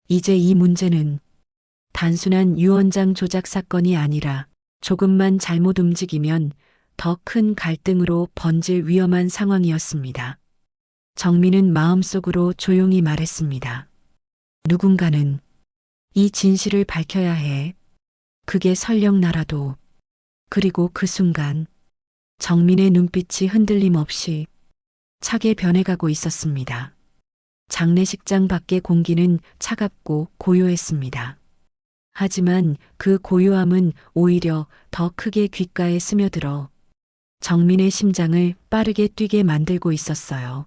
이제 이 문제는 단순한 유언장 조작 사건이 아니라 조금만 잘못 움직이면 더 큰 갈등으로 번질 위험한 상황이었습니다. 정민은 마음속으로 조용히 말했습니다. 누군가는 이 진실을 밝혀야 해. 그게 설령 나라도. 그리고 그 순간 정민의 눈빛이 흔들림 없이 차게 변해가고 있었습니다. 장례식장 밖의 공기는 차갑고 고요했습니다. 하지만 그 고요함은 오히려 더 크게 귓가에 스며들어 정민의 심장을 빠르게 뛰게 만들고 있었어요.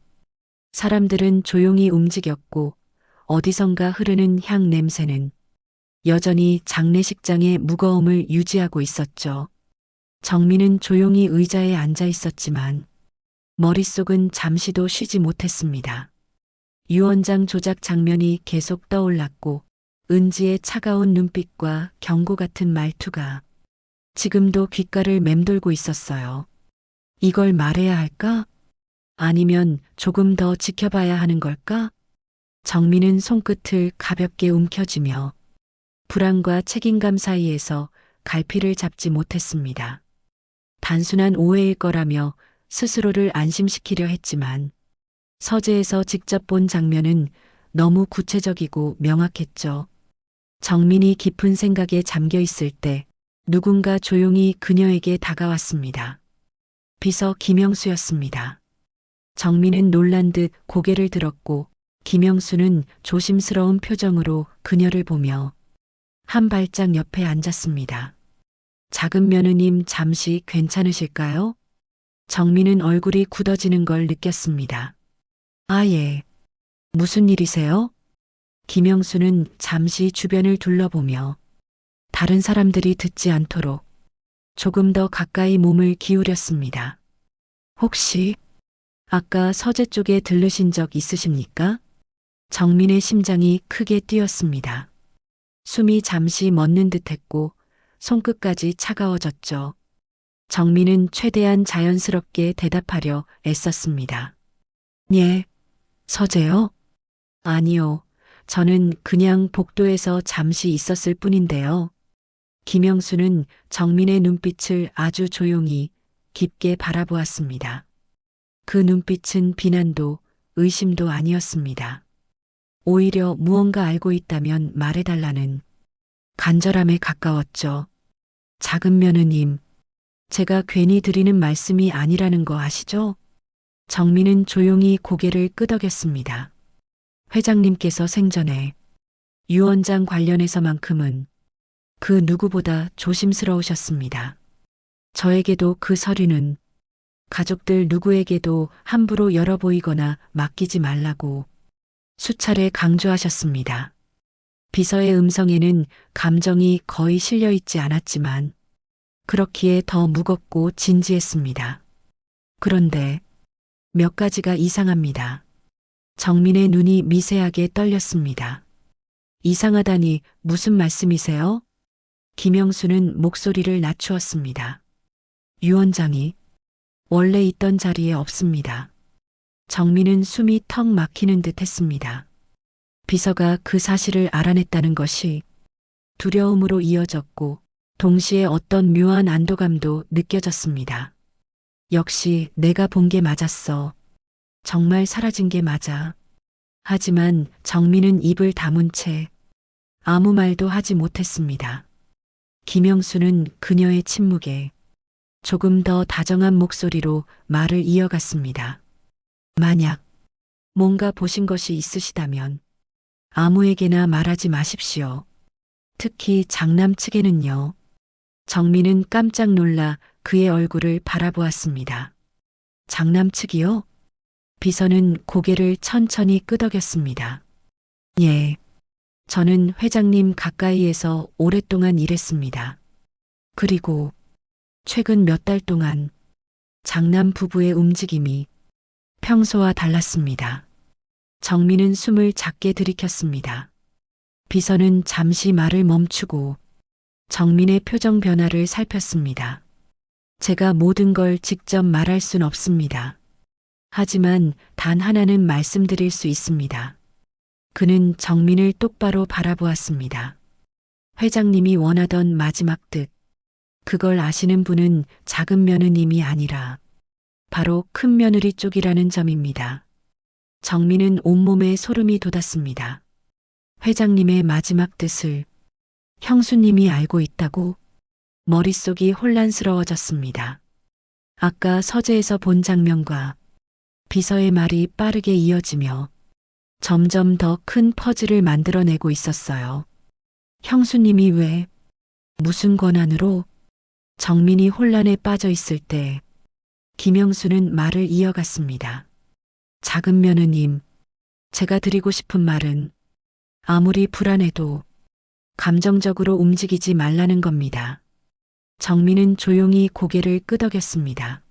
사람들은 조용히 움직였고 어디선가 흐르는 향 냄새는 여전히 장례식장의 무거움을 유지하고 있었죠. 정민은 조용히 의자에 앉아 있었지만 머릿속은 잠시도 쉬지 못했습니다. 유언장 조작 장면이 계속 떠올랐고 은지의 차가운 눈빛과 경고 같은 말투가 지금도 귓가를 맴돌고 있었어요. 이걸 말해야 할까? 아니면 조금 더 지켜봐야 하는 걸까? 정민은 손끝을 가볍게 움켜쥐며 불안과 책임감 사이에서 갈피를 잡지 못했습니다. 단순한 오해일 거라며 스스로를 안심시키려 했지만 서재에서 직접 본 장면은 너무 구체적이고 명확했죠. 정민이 깊은 생각에 잠겨 있을 때 누군가 조용히 그녀에게 다가왔습니다. 비서 김영수였습니다. 정민은 놀란 듯 고개를 들었고 김영수는 조심스러운 표정으로 그녀를 보며 한 발짝 옆에 앉았습니다. 작은 며느님 잠시 괜찮으실까요? 정민은 얼굴이 굳어지는 걸 느꼈습니다. 아, 예. 무슨 일이세요? 김영수는 잠시 주변을 둘러보며 다른 사람들이 듣지 않도록 조금 더 가까이 몸을 기울였습니다. 혹시 아까 서재 쪽에 들르신 적 있으십니까? 정민의 심장이 크게 뛰었습니다. 숨이 잠시 멎는 듯했고 손끝까지 차가워졌죠. 정민은 최대한 자연스럽게 대답하려 애썼습니다. 예, 서재요? 아니요. 저는 그냥 복도에서 잠시 있었을 뿐인데요. 김영수는 정민의 눈빛을 아주 조용히 깊게 바라보았습니다. 그 눈빛은 비난도 의심도 아니었습니다. 오히려 무언가 알고 있다면 말해달라는 간절함에 가까웠죠. 작은 며느님, 제가 괜히 드리는 말씀이 아니라는 거 아시죠? 정민은 조용히 고개를 끄덕였습니다. 회장님께서 생전에 유언장 관련해서만큼은 그 누구보다 조심스러우셨습니다. 저에게도 그 서류는 가족들 누구에게도 함부로 열어 보이거나 맡기지 말라고 수차례 강조하셨습니다. 비서의 음성에는 감정이 거의 실려 있지 않았지만 그렇기에 더 무겁고 진지했습니다. 그런데 몇 가지가 이상합니다. 정민의 눈이 미세하게 떨렸습니다. 이상하다니 무슨 말씀이세요? 김영수는 목소리를 낮추었습니다. 유언장이 원래 있던 자리에 없습니다. 정민은 숨이 턱 막히는 듯 했습니다. 비서가 그 사실을 알아냈다는 것이 두려움으로 이어졌고 동시에 어떤 묘한 안도감도 느껴졌습니다. 역시 내가 본 게 맞았어. 정말 사라진 게 맞아. 하지만 정민은 입을 다문 채 아무 말도 하지 못했습니다. 김영수는 그녀의 침묵에 조금 더 다정한 목소리로 말을 이어갔습니다. 만약 뭔가 보신 것이 있으시다면 아무에게나 말하지 마십시오. 특히 장남 측에는요. 정민은 깜짝 놀라 그의 얼굴을 바라보았습니다. 장남 측이요? 비서는 고개를 천천히 끄덕였습니다. 예. 저는 회장님 가까이에서 오랫동안 일했습니다. 그리고 최근 몇 달 동안 장남 부부의 움직임이 평소와 달랐습니다. 정민은 숨을 작게 들이켰습니다. 비서는 잠시 말을 멈추고 정민의 표정 변화를 살폈습니다. 제가 모든 걸 직접 말할 순 없습니다. 하지만 단 하나는 말씀드릴 수 있습니다. 그는 정민을 똑바로 바라보았습니다. 회장님이 원하던 마지막 뜻, 그걸 아시는 분은 작은 며느님이 아니라 바로 큰 며느리 쪽이라는 점입니다. 정민은 온몸에 소름이 돋았습니다. 회장님의 마지막 뜻을 형수님이 알고 있다고 머릿속이 혼란스러워졌습니다. 아까 서재에서 본 장면과 비서의 말이 빠르게 이어지며 점점 더 큰 퍼즐을 만들어내고 있었어요. 형수님이 왜, 무슨 권한으로? 정민이 혼란에 빠져 있을 때 김영수는 말을 이어갔습니다. 작은 며느님, 제가 드리고 싶은 말은 아무리 불안해도 감정적으로 움직이지 말라는 겁니다. 정민은 조용히 고개를 끄덕였습니다.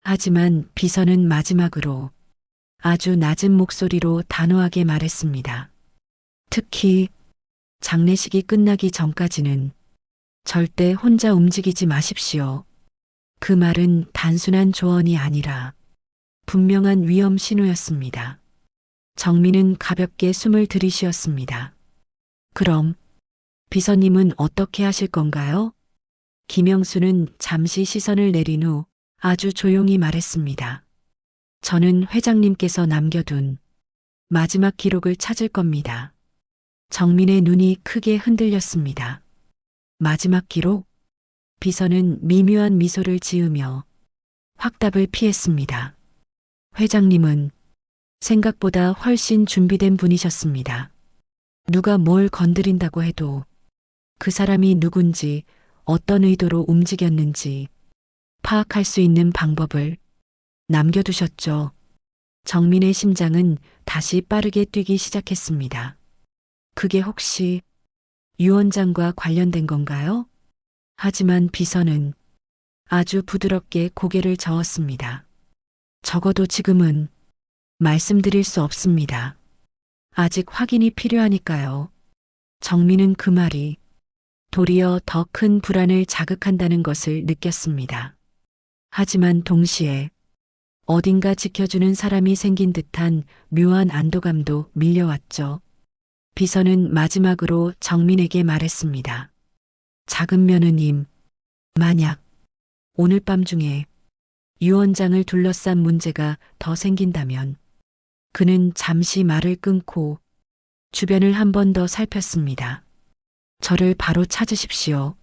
하지만 비서는 마지막으로 아주 낮은 목소리로 단호하게 말했습니다. 특히 장례식이 끝나기 전까지는 절대 혼자 움직이지 마십시오. 그 말은 단순한 조언이 아니라 분명한 위험 신호였습니다. 정민은 가볍게 숨을 들이쉬었습니다. 그럼 비서님은 어떻게 하실 건가요? 김영수는 잠시 시선을 내린 후 아주 조용히 말했습니다. 저는 회장님께서 남겨둔 마지막 기록을 찾을 겁니다. 정민의 눈이 크게 흔들렸습니다. 마지막 기록? 비서는 미묘한 미소를 지으며 확답을 피했습니다. 회장님은 생각보다 훨씬 준비된 분이셨습니다. 누가 뭘 건드린다고 해도 그 사람이 누군지 어떤 의도로 움직였는지 파악할 수 있는 방법을 남겨두셨죠. 정민의 심장은 다시 빠르게 뛰기 시작했습니다. 그게 혹시 유 원장과 관련된 건가요? 하지만 비서는 아주 부드럽게 고개를 저었습니다. 적어도 지금은 말씀드릴 수 없습니다. 아직 확인이 필요하니까요. 정민은 그 말이 도리어 더 큰 불안을 자극한다는 것을 느꼈습니다. 하지만 동시에 어딘가 지켜주는 사람이 생긴 듯한 묘한 안도감도 밀려왔죠. 비서는 마지막으로 정민에게 말했습니다. 작은 며느님, 만약 오늘 밤 중에 유 원장을 둘러싼 문제가 더 생긴다면 그는 잠시 말을 끊고 주변을 한 번 더 살폈습니다. 저를 바로 찾으십시오.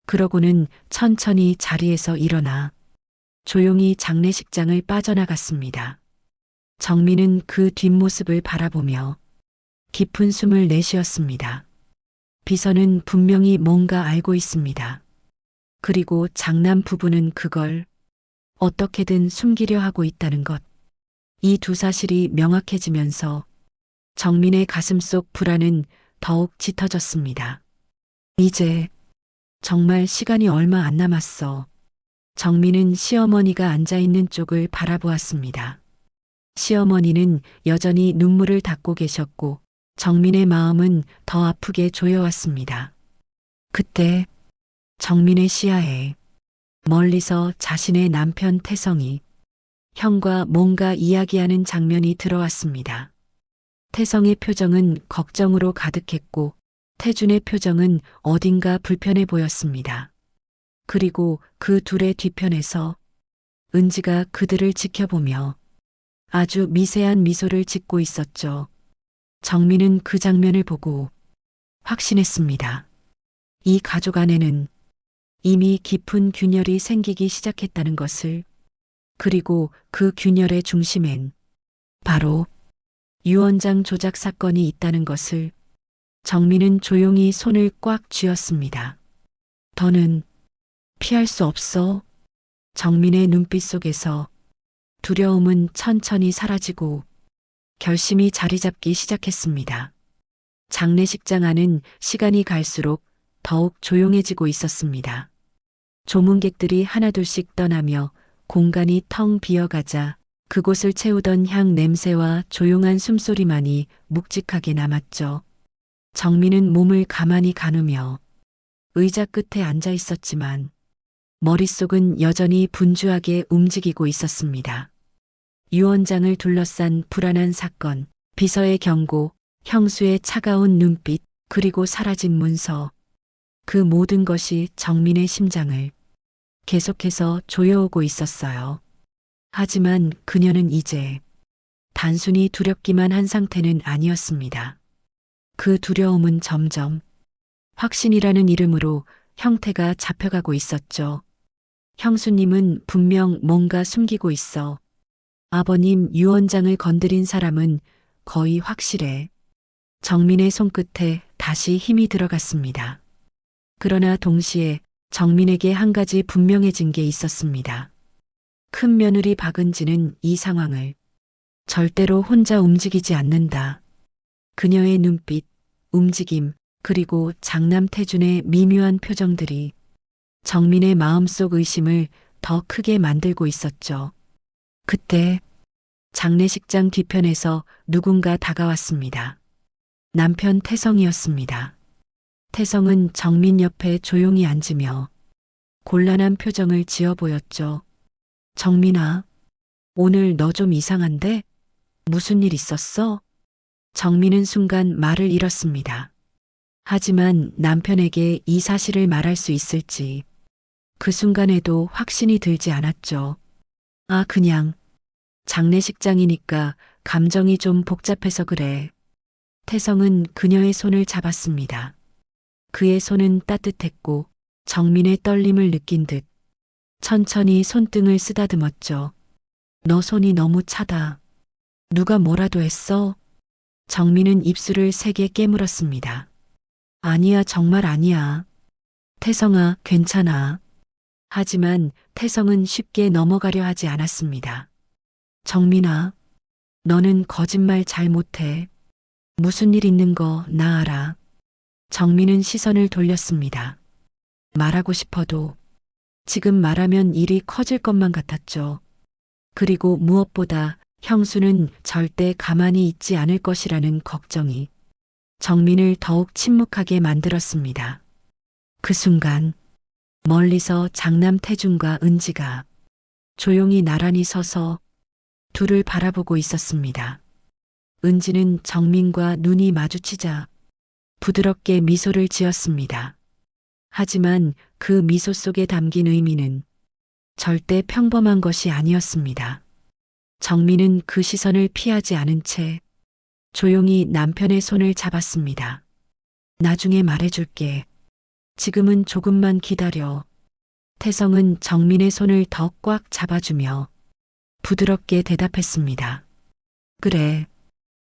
그러고는 천천히 자리에서 일어나 조용히 장례식장을 빠져나갔습니다. 정민은 그 뒷모습을 바라보며 깊은 숨을 내쉬었습니다. 비서는 분명히 뭔가 알고 있습니다. 그리고 장남 부부는 그걸 어떻게든 숨기려 하고 있다는 것. 이 두 사실이 명확해지면서 정민의 가슴속 불안은 더욱 짙어졌습니다. 이제 정말 시간이 얼마 안 남았어. 정민은 시어머니가 앉아있는 쪽을 바라보았습니다. 시어머니는 여전히 눈물을 닦고 계셨고 정민의 마음은 더 아프게 조여왔습니다. 그때 정민의 시야에 멀리서 자신의 남편 태성이 형과 뭔가 이야기하는 장면이 들어왔습니다. 태성의 표정은 걱정으로 가득했고 태준의 표정은 어딘가 불편해 보였습니다. 그리고 그 둘의 뒤편에서 은지가 그들을 지켜보며 아주 미세한 미소를 짓고 있었죠. 정민은 그 장면을 보고 확신했습니다. 이 가족 안에는 이미 깊은 균열이 생기기 시작했다는 것을, 그리고 그 균열의 중심엔 바로 유 원장 조작 사건이 있다는 것을. 정민은 조용히 손을 꽉 쥐었습니다. 더는 피할 수 없어. 정민의 눈빛 속에서 두려움은 천천히 사라지고 결심이 자리 잡기 시작했습니다. 장례식장 안은 시간이 갈수록 더욱 조용해지고 있었습니다. 조문객들이 하나둘씩 떠나며 공간이 텅 비어가자 그곳을 채우던 향 냄새와 조용한 숨소리만이 묵직하게 남았죠. 정민은 몸을 가만히 가누며 의자 끝에 앉아 있었지만 머릿속은 여전히 분주하게 움직이고 있었습니다. 유언장을 둘러싼 불안한 사건, 비서의 경고, 형수의 차가운 눈빛, 그리고 사라진 문서. 그 모든 것이 정민의 심장을 계속해서 조여오고 있었어요. 하지만 그녀는 이제 단순히 두렵기만 한 상태는 아니었습니다. 그 두려움은 점점 확신이라는 이름으로 형태가 잡혀가고 있었죠. 형수님은 분명 뭔가 숨기고 있어. 아버님 유언장을 건드린 사람은 거의 확실해. 정민의 손끝에 다시 힘이 들어갔습니다. 그러나 동시에 정민에게 한 가지 분명해진 게 있었습니다. 큰 며느리 박은지는 이 상황을 절대로 혼자 움직이지 않는다. 그녀의 눈빛, 움직임, 그리고 장남 태준의 미묘한 표정들이 정민의 마음속 의심을 더 크게 만들고 있었죠. 그때 장례식장 뒤편에서 누군가 다가왔습니다. 남편 태성이었습니다. 태성은 정민 옆에 조용히 앉으며 곤란한 표정을 지어 보였죠. 정민아, 오늘 너 좀 이상한데? 무슨 일 있었어? 정민은 순간 말을 잃었습니다. 하지만 남편에게 이 사실을 말할 수 있을지 그 순간에도 확신이 들지 않았죠. 아, 그냥 장례식장이니까 감정이 좀 복잡해서 그래. 태성은 그녀의 손을 잡았습니다. 그의 손은 따뜻했고 정민의 떨림을 느낀 듯 천천히 손등을 쓰다듬었죠. 너 손이 너무 차다. 누가 뭐라도 했어? 정민은 입술을 세게 깨물었습니다. 아니야, 정말 아니야. 태성아, 괜찮아. 하지만 태성은 쉽게 넘어가려 하지 않았습니다. 정민아, 너는 거짓말 잘 못해. 무슨 일 있는 거 나 알아. 정민은 시선을 돌렸습니다. 말하고 싶어도 지금 말하면 일이 커질 것만 같았죠. 그리고 무엇보다 형수는 절대 가만히 있지 않을 것이라는 걱정이 정민을 더욱 침묵하게 만들었습니다. 그 순간 멀리서 장남 태준과 은지가 조용히 나란히 서서 둘을 바라보고 있었습니다. 은지는 정민과 눈이 마주치자 부드럽게 미소를 지었습니다. 하지만 그 미소 속에 담긴 의미는 절대 평범한 것이 아니었습니다. 정민은 그 시선을 피하지 않은 채 조용히 남편의 손을 잡았습니다. 나중에 말해줄게. 지금은 조금만 기다려. 태성은 정민의 손을 더 꽉 잡아주며 부드럽게 대답했습니다. 그래.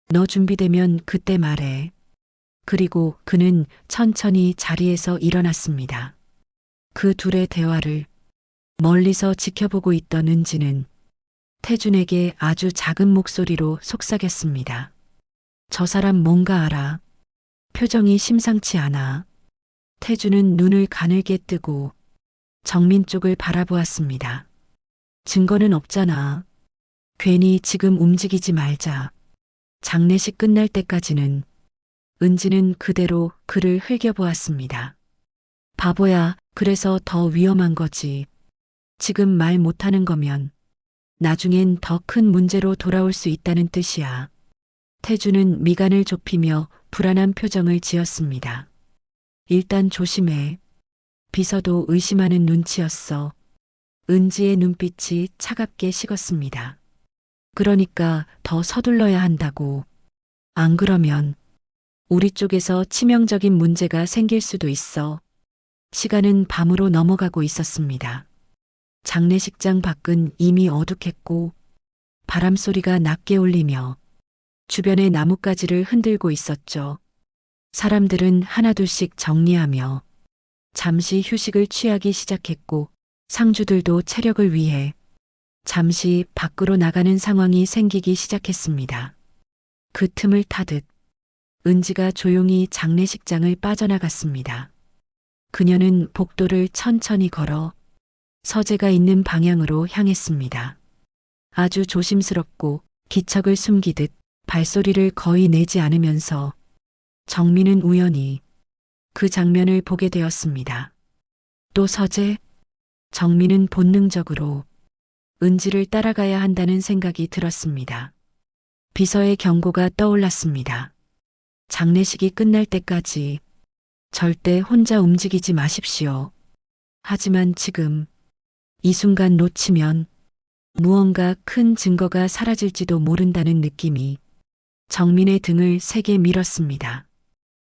너 준비되면 그때 말해. 그리고 그는 천천히 자리에서 일어났습니다. 그 둘의 대화를 멀리서 지켜보고 있던 은지는 태준에게 아주 작은 목소리로 속삭였습니다. 저 사람 뭔가 알아. 표정이 심상치 않아. 태준은 눈을 가늘게 뜨고 정민 쪽을 바라보았습니다. 증거는 없잖아. 괜히 지금 움직이지 말자. 장례식 끝날 때까지는. 은지는 그대로 그를 흘겨보았습니다. 바보야, 그래서 더 위험한 거지. 지금 말 못하는 거면 나중엔 더 큰 문제로 돌아올 수 있다는 뜻이야. 태준은 미간을 좁히며 불안한 표정을 지었습니다. 일단 조심해. 비서도 의심하는 눈치였어. 은지의 눈빛이 차갑게 식었습니다. 그러니까 더 서둘러야 한다고. 안 그러면 우리 쪽에서 치명적인 문제가 생길 수도 있어. 시간은 밤으로 넘어가고 있었습니다. 장례식장 밖은 이미 어둑했고 바람 소리가 낮게 울리며 주변의 나뭇가지를 흔들고 있었죠. 사람들은 하나둘씩 정리하며 잠시 휴식을 취하기 시작했고 상주들도 체력을 위해 잠시 밖으로 나가는 상황이 생기기 시작했습니다. 그 틈을 타듯 은지가 조용히 장례식장을 빠져나갔습니다. 그녀는 복도를 천천히 걸어 서재가 있는 방향으로 향했습니다. 아주 조심스럽고 기척을 숨기듯 발소리를 거의 내지 않으면서 정민은 우연히 그 장면을 보게 되었습니다. 또 서재? 정민은 본능적으로 은지를 따라가야 한다는 생각이 들었습니다. 비서의 경고가 떠올랐습니다. 장례식이 끝날 때까지 절대 혼자 움직이지 마십시오. 하지만 지금 이 순간 놓치면 무언가 큰 증거가 사라질지도 모른다는 느낌이 정민의 등을 세게 밀었습니다.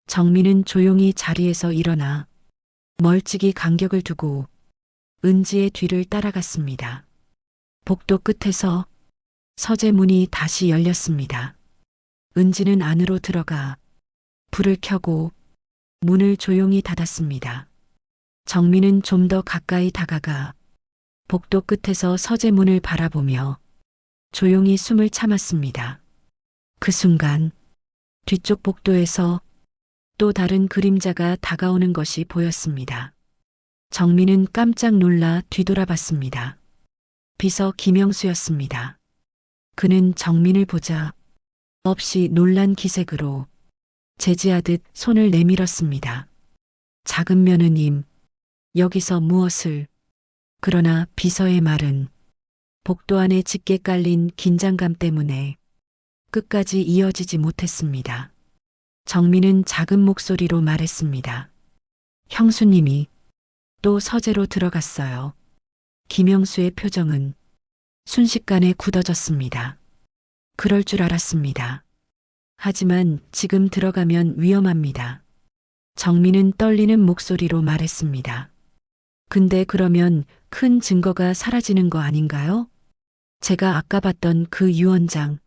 정민은 조용히 자리에서 일어나 멀찍이 간격을 두고 은지의 뒤를 따라갔습니다. 복도 끝에서 서재 문이 다시 열렸습니다. 은지는 안으로 들어가 불을 켜고 문을 조용히 닫았습니다. 정민은 좀 더 가까이 다가가 복도 끝에서 서재 문을 바라보며 조용히 숨을 참았습니다. 그 순간 뒤쪽 복도에서 또 다른 그림자가 다가오는 것이 보였습니다. 정민은 깜짝 놀라 뒤돌아봤습니다. 비서 김영수였습니다. 그는 정민을 보자 없이 놀란 기색으로 제지하듯 손을 내밀었습니다. 작은 며느님, 여기서 무엇을... 그러나 비서의 말은 복도 안에 짙게 깔린 긴장감 때문에 끝까지 이어지지 못했습니다. 정민은 작은 목소리로 말했습니다. 형수님이 또 서재로 들어갔어요. 김영수의 표정은 순식간에 굳어졌습니다. 그럴 줄 알았습니다. 하지만 지금 들어가면 위험합니다. 정민은 떨리는 목소리로 말했습니다. 근데 그러면 큰 증거가 사라지는 거 아닌가요? 제가 아까 봤던 그 유언장,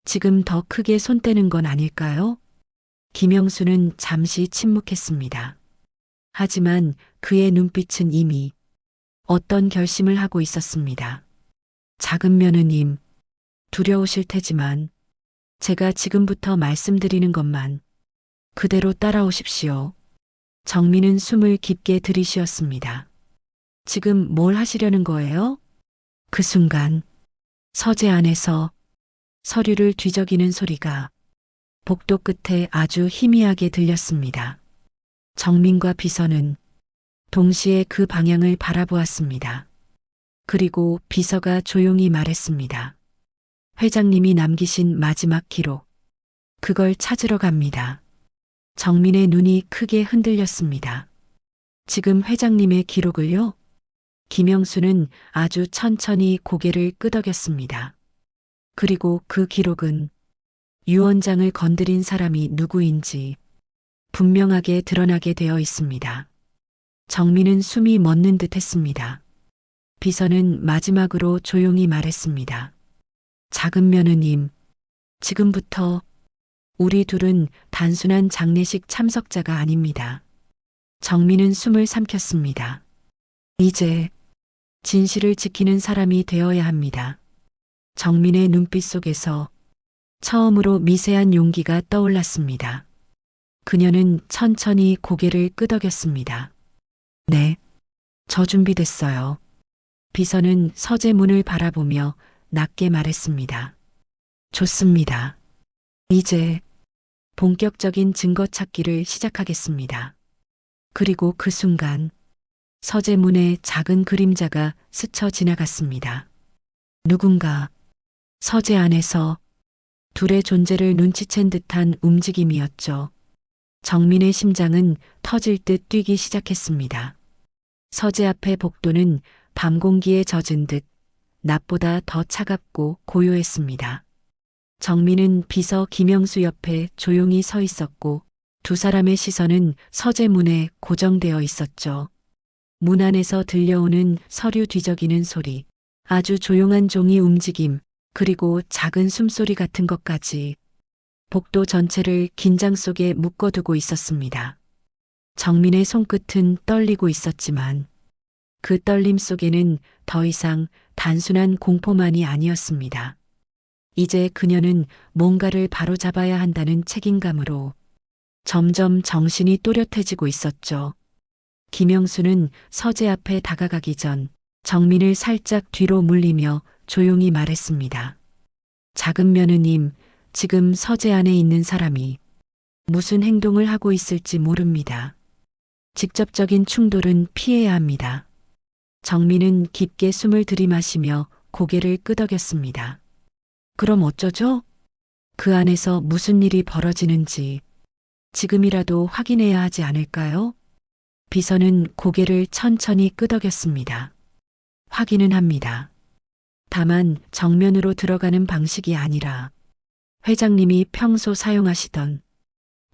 지금 더 크게 손 떼는 건 아닐까요? 김영수는 잠시 침묵했습니다. 하지만 그의 눈빛은 이미 어떤 결심을 하고 있었습니다. 작은 며느님, 두려우실 테지만 제가 지금부터 말씀드리는 것만 그대로 따라오십시오. 정민은 숨을 깊게 들이쉬었습니다. 지금 뭘 하시려는 거예요? 그 순간 서재 안에서 서류를 뒤적이는 소리가 복도 끝에 아주 희미하게 들렸습니다. 정민과 비서는 동시에 그 방향을 바라보았습니다. 그리고 비서가 조용히 말했습니다. 회장님이 남기신 마지막 기록. 그걸 찾으러 갑니다. 정민의 눈이 크게 흔들렸습니다. 지금 회장님의 기록을요? 김영수는 아주 천천히 고개를 끄덕였습니다. 그리고 그 기록은 유언장을 건드린 사람이 누구인지 분명하게 드러나게 되어 있습니다. 정민은 숨이 멎는 듯 했습니다. 비서는 마지막으로 조용히 말했습니다. 작은 며느님, 지금부터 우리 둘은 단순한 장례식 참석자가 아닙니다. 정민은 숨을 삼켰습니다. 이제 진실을 지키는 사람이 되어야 합니다. 정민의 눈빛 속에서 처음으로 미세한 용기가 떠올랐습니다. 그녀는 천천히 고개를 끄덕였습니다. 네, 저 준비됐어요. 비서는 서재 문을 바라보며 낮게 말했습니다. 좋습니다. 이제 본격적인 증거 찾기를 시작하겠습니다. 그리고 그 순간 서재 문에 작은 그림자가 스쳐 지나갔습니다. 누군가 서재 안에서 둘의 존재를 눈치챈 듯한 움직임이었죠. 정민의 심장은 터질 듯 뛰기 시작했습니다. 서재 앞의 복도는 밤 공기에 젖은 듯 낮보다 더 차갑고 고요했습니다. 정민은 비서 김영수 옆에 조용히 서 있었고 두 사람의 시선은 서재 문에 고정되어 있었죠. 문 안에서 들려오는 서류 뒤적이는 소리, 아주 조용한 종이 움직임, 그리고 작은 숨소리 같은 것까지 복도 전체를 긴장 속에 묶어두고 있었습니다. 정민의 손끝은 떨리고 있었지만 그 떨림 속에는 더 이상 단순한 공포만이 아니었습니다. 이제 그녀는 뭔가를 바로잡아야 한다는 책임감으로 점점 정신이 또렷해지고 있었죠. 김영수는 서재 앞에 다가가기 전 정민을 살짝 뒤로 물리며 조용히 말했습니다. 작은 며느님, 지금 서재 안에 있는 사람이 무슨 행동을 하고 있을지 모릅니다. 직접적인 충돌은 피해야 합니다. 정민은 깊게 숨을 들이마시며 고개를 끄덕였습니다. 그럼 어쩌죠? 그 안에서 무슨 일이 벌어지는지 지금이라도 확인해야 하지 않을까요? 비서는 고개를 천천히 끄덕였습니다. 확인은 합니다. 다만 정면으로 들어가는 방식이 아니라 회장님이 평소 사용하시던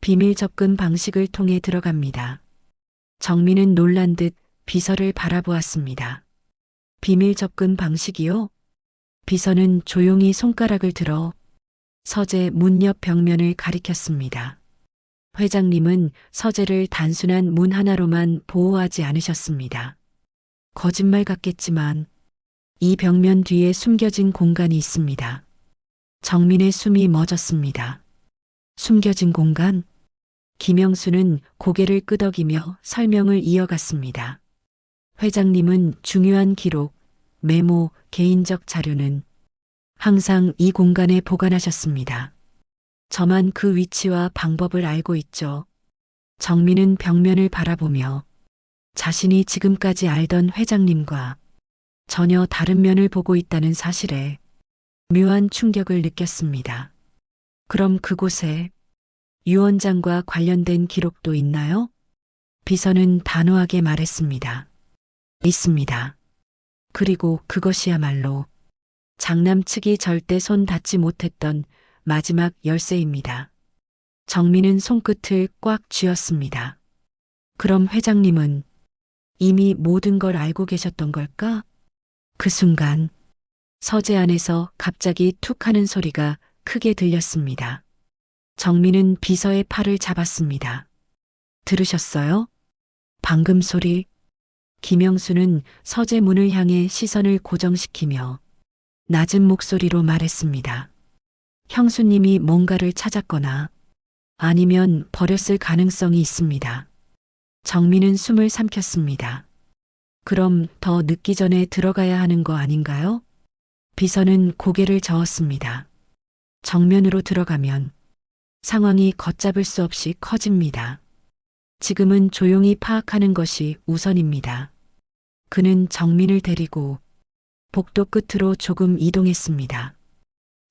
비밀 접근 방식을 통해 들어갑니다. 정민은 놀란 듯 비서를 바라보았습니다. 비밀 접근 방식이요? 비서는 조용히 손가락을 들어 서재 문 옆 벽면을 가리켰습니다. 회장님은 서재를 단순한 문 하나로만 보호하지 않으셨습니다. 거짓말 같겠지만 이 벽면 뒤에 숨겨진 공간이 있습니다. 정민의 숨이 멎었습니다. 숨겨진 공간? 김영수는 고개를 끄덕이며 설명을 이어갔습니다. 회장님은 중요한 기록, 메모, 개인적 자료는 항상 이 공간에 보관하셨습니다. 저만 그 위치와 방법을 알고 있죠. 정민은 벽면을 바라보며 자신이 지금까지 알던 회장님과 전혀 다른 면을 보고 있다는 사실에 묘한 충격을 느꼈습니다. 그럼 그곳에 유 원장과 관련된 기록도 있나요? 비서는 단호하게 말했습니다. 있습니다. 그리고 그것이야말로 장남 측이 절대 손 닿지 못했던 마지막 열쇠입니다. 정민은 손끝을 꽉 쥐었습니다. 그럼 회장님은 이미 모든 걸 알고 계셨던 걸까? 그 순간 서재 안에서 갑자기 툭 하는 소리가 크게 들렸습니다. 정민은 비서의 팔을 잡았습니다. 들으셨어요? 방금 소리. 김영수는 서재 문을 향해 시선을 고정시키며 낮은 목소리로 말했습니다. 형수님이 뭔가를 찾았거나 아니면 버렸을 가능성이 있습니다. 정민은 숨을 삼켰습니다. 그럼 더 늦기 전에 들어가야 하는 거 아닌가요? 비서는 고개를 저었습니다. 정면으로 들어가면 상황이 걷잡을 수 없이 커집니다. 지금은 조용히 파악하는 것이 우선입니다. 그는 정민을 데리고 복도 끝으로 조금 이동했습니다.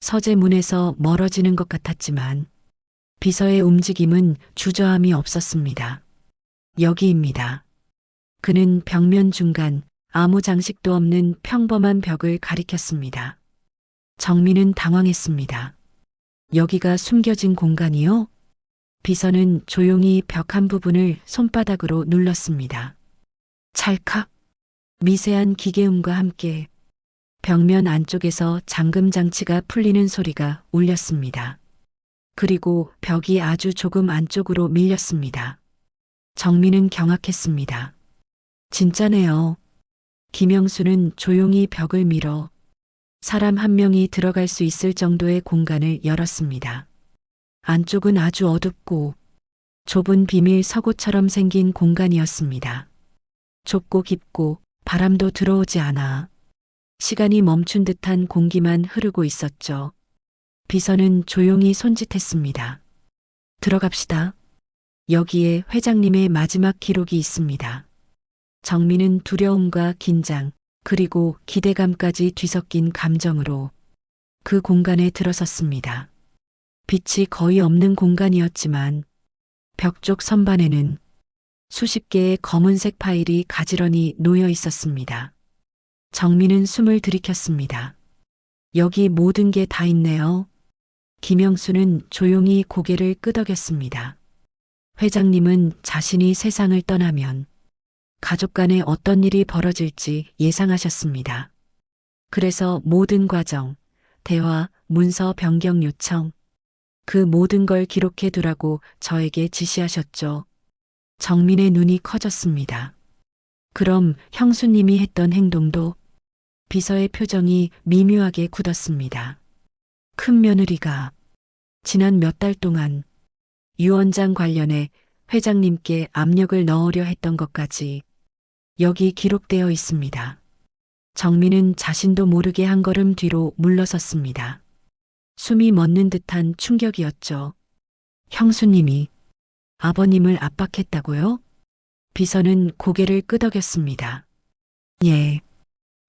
서재 문에서 멀어지는 것 같았지만 비서의 움직임은 주저함이 없었습니다. 여기입니다. 그는 벽면 중간 아무 장식도 없는 평범한 벽을 가리켰습니다. 정민은 당황했습니다. 여기가 숨겨진 공간이요? 비서는 조용히 벽 한 부분을 손바닥으로 눌렀습니다. 찰칵, 미세한 기계음과 함께 벽면 안쪽에서 잠금 장치가 풀리는 소리가 울렸습니다. 그리고 벽이 아주 조금 안쪽으로 밀렸습니다. 정민은 경악했습니다. 진짜네요. 김영수는 조용히 벽을 밀어 사람 한 명이 들어갈 수 있을 정도의 공간을 열었습니다. 안쪽은 아주 어둡고 좁은 비밀 서고처럼 생긴 공간이었습니다. 좁고 깊고 바람도 들어오지 않아 시간이 멈춘 듯한 공기만 흐르고 있었죠. 비서는 조용히 손짓했습니다. 들어갑시다. 여기에 회장님의 마지막 기록이 있습니다. 정민은 두려움과 긴장, 그리고 기대감까지 뒤섞인 감정으로 그 공간에 들어섰습니다. 빛이 거의 없는 공간이었지만 벽 쪽 선반에는 수십 개의 검은색 파일이 가지런히 놓여 있었습니다. 정민은 숨을 들이켰습니다. 여기 모든 게 다 있네요. 김영수는 조용히 고개를 끄덕였습니다. 회장님은 자신이 세상을 떠나면 가족 간에 어떤 일이 벌어질지 예상하셨습니다. 그래서 모든 과정, 대화, 문서 변경 요청, 그 모든 걸 기록해 두라고 저에게 지시하셨죠. 정민의 눈이 커졌습니다. 그럼 형수님이 했던 행동도? 비서의 표정이 미묘하게 굳었습니다. 큰 며느리가 지난 몇 달 동안 유 원장 관련해 회장님께 압력을 넣으려 했던 것까지 여기 기록되어 있습니다. 정민은 자신도 모르게 한 걸음 뒤로 물러섰습니다. 숨이 멎는 듯한 충격이었죠. 형수님이 아버님을 압박했다고요? 비서는 고개를 끄덕였습니다. 예.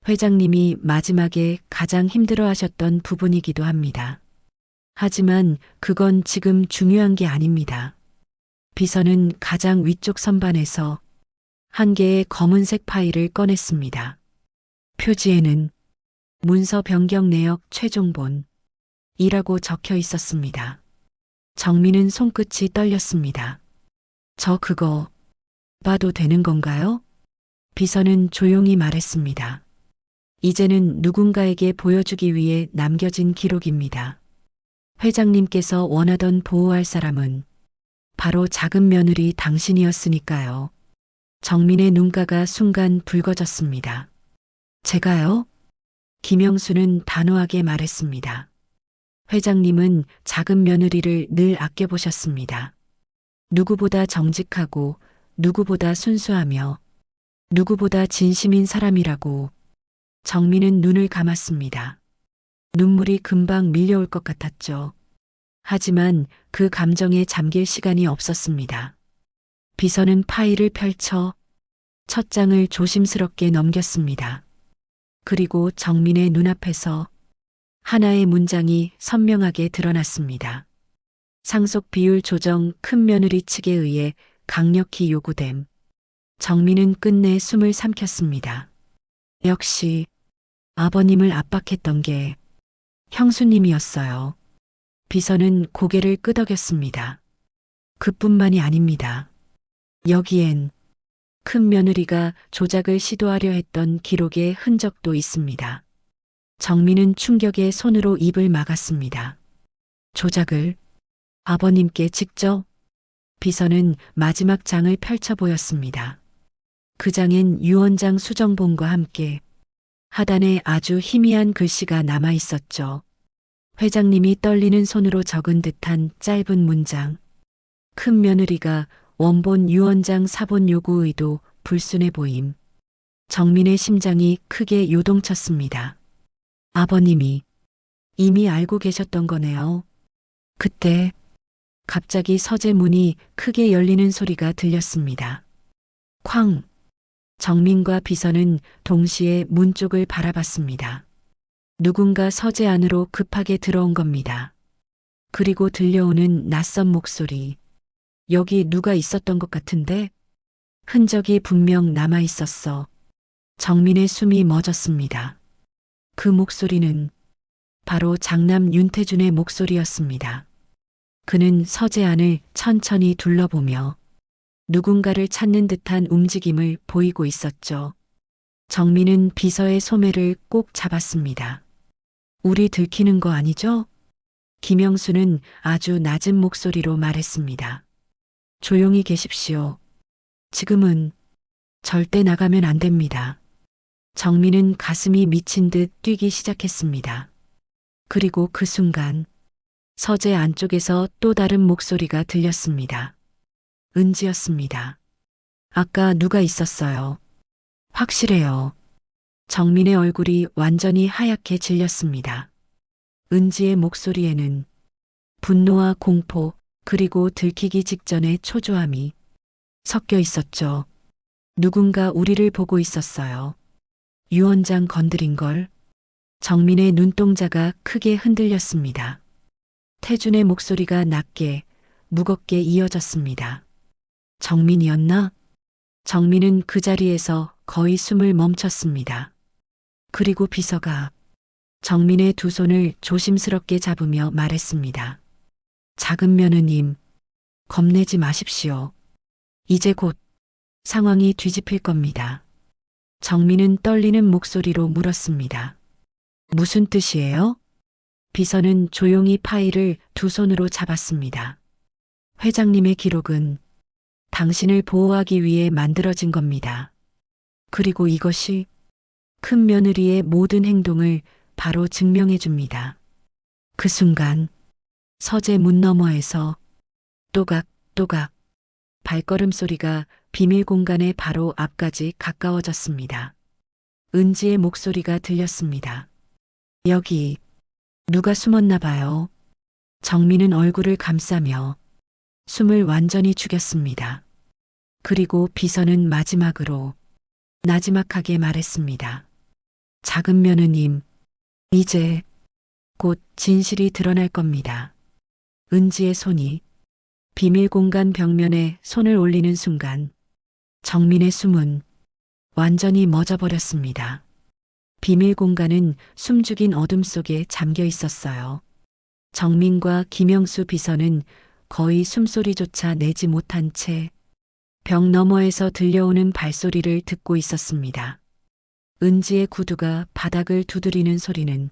회장님이 마지막에 가장 힘들어하셨던 부분이기도 합니다. 하지만 그건 지금 중요한 게 아닙니다. 비서는 가장 위쪽 선반에서 한 개의 검은색 파일을 꺼냈습니다. 표지에는 문서 변경 내역 최종본 이라고 적혀 있었습니다. 정민은 손끝이 떨렸습니다. 저 그거 봐도 되는 건가요? 비서는 조용히 말했습니다. 이제는 누군가에게 보여주기 위해 남겨진 기록입니다. 회장님께서 원하던 보호할 사람은 바로 작은 며느리 당신이었으니까요. 정민의 눈가가 순간 붉어졌습니다. 제가요? 김영수는 단호하게 말했습니다. 회장님은 작은 며느리를 늘 아껴보셨습니다. 누구보다 정직하고 누구보다 순수하며 누구보다 진심인 사람이라고. 정민은 눈을 감았습니다. 눈물이 금방 밀려올 것 같았죠. 하지만 그 감정에 잠길 시간이 없었습니다. 비서는 파일을 펼쳐 첫 장을 조심스럽게 넘겼습니다. 그리고 정민의 눈앞에서 하나의 문장이 선명하게 드러났습니다. 상속 비율 조정 큰 며느리 측에 의해 강력히 요구됨. 정민은 끝내 숨을 삼켰습니다. 역시 아버님을 압박했던 게 형수님이었어요. 비서는 고개를 끄덕였습니다. 그뿐만이 아닙니다. 여기엔 큰 며느리가 조작을 시도하려 했던 기록의 흔적도 있습니다. 정민은 충격에 손으로 입을 막았습니다. 조작을 아버님께 직접? 비서는 마지막 장을 펼쳐 보였습니다. 그 장엔 유 원장 수정본과 함께 하단에 아주 희미한 글씨가 남아 있었죠. 회장님이 떨리는 손으로 적은 듯한 짧은 문장. 큰 며느리가 원본 유 원장 사본 요구 의도 불순해 보임. 정민의 심장이 크게 요동쳤습니다. 아버님이 이미 알고 계셨던 거네요. 그때 갑자기 서재 문이 크게 열리는 소리가 들렸습니다. 쾅! 정민과 비서는 동시에 문 쪽을 바라봤습니다. 누군가 서재 안으로 급하게 들어온 겁니다. 그리고 들려오는 낯선 목소리. 여기 누가 있었던 것 같은데? 흔적이 분명 남아 있었어. 정민의 숨이 멎었습니다. 그 목소리는 바로 장남 윤태준의 목소리였습니다. 그는 서재 안을 천천히 둘러보며 누군가를 찾는 듯한 움직임을 보이고 있었죠. 정민은 비서의 소매를 꼭 잡았습니다. 우리 들키는 거 아니죠? 김영수는 아주 낮은 목소리로 말했습니다. 조용히 계십시오. 지금은 절대 나가면 안 됩니다. 정민은 가슴이 미친 듯 뛰기 시작했습니다. 그리고 그 순간 서재 안쪽에서 또 다른 목소리가 들렸습니다. 은지였습니다. 아까 누가 있었어요. 확실해요. 정민의 얼굴이 완전히 하얗게 질렸습니다. 은지의 목소리에는 분노와 공포 그리고 들키기 직전의 초조함이 섞여 있었죠. 누군가 우리를 보고 있었어요. 유 원장 건드린 걸. 정민의 눈동자가 크게 흔들렸습니다. 태준의 목소리가 낮게 무겁게 이어졌습니다. 정민이었나? 정민은 그 자리에서 거의 숨을 멈췄습니다. 그리고 비서가 정민의 두 손을 조심스럽게 잡으며 말했습니다. 작은 며느님, 겁내지 마십시오. 이제 곧 상황이 뒤집힐 겁니다. 정민은 떨리는 목소리로 물었습니다. 무슨 뜻이에요? 비서는 조용히 파일을 두 손으로 잡았습니다. 회장님의 기록은 당신을 보호하기 위해 만들어진 겁니다. 그리고 이것이 큰 며느리의 모든 행동을 바로 증명해 줍니다. 그 순간 서재 문 너머에서 또각또각 발걸음 소리가 비밀 공간의 바로 앞까지 가까워졌습니다. 은지의 목소리가 들렸습니다. 여기 누가 숨었나 봐요. 정민은 얼굴을 감싸며 숨을 완전히 죽였습니다. 그리고 비서는 마지막으로 나지막하게 말했습니다. 작은 며느님, 이제 곧 진실이 드러날 겁니다. 은지의 손이 비밀 공간 벽면에 손을 올리는 순간 정민의 숨은 완전히 멎어버렸습니다. 비밀 공간은 숨죽인 어둠 속에 잠겨 있었어요. 정민과 김영수 비서는 거의 숨소리조차 내지 못한 채 벽 너머에서 들려오는 발소리를 듣고 있었습니다. 은지의 구두가 바닥을 두드리는 소리는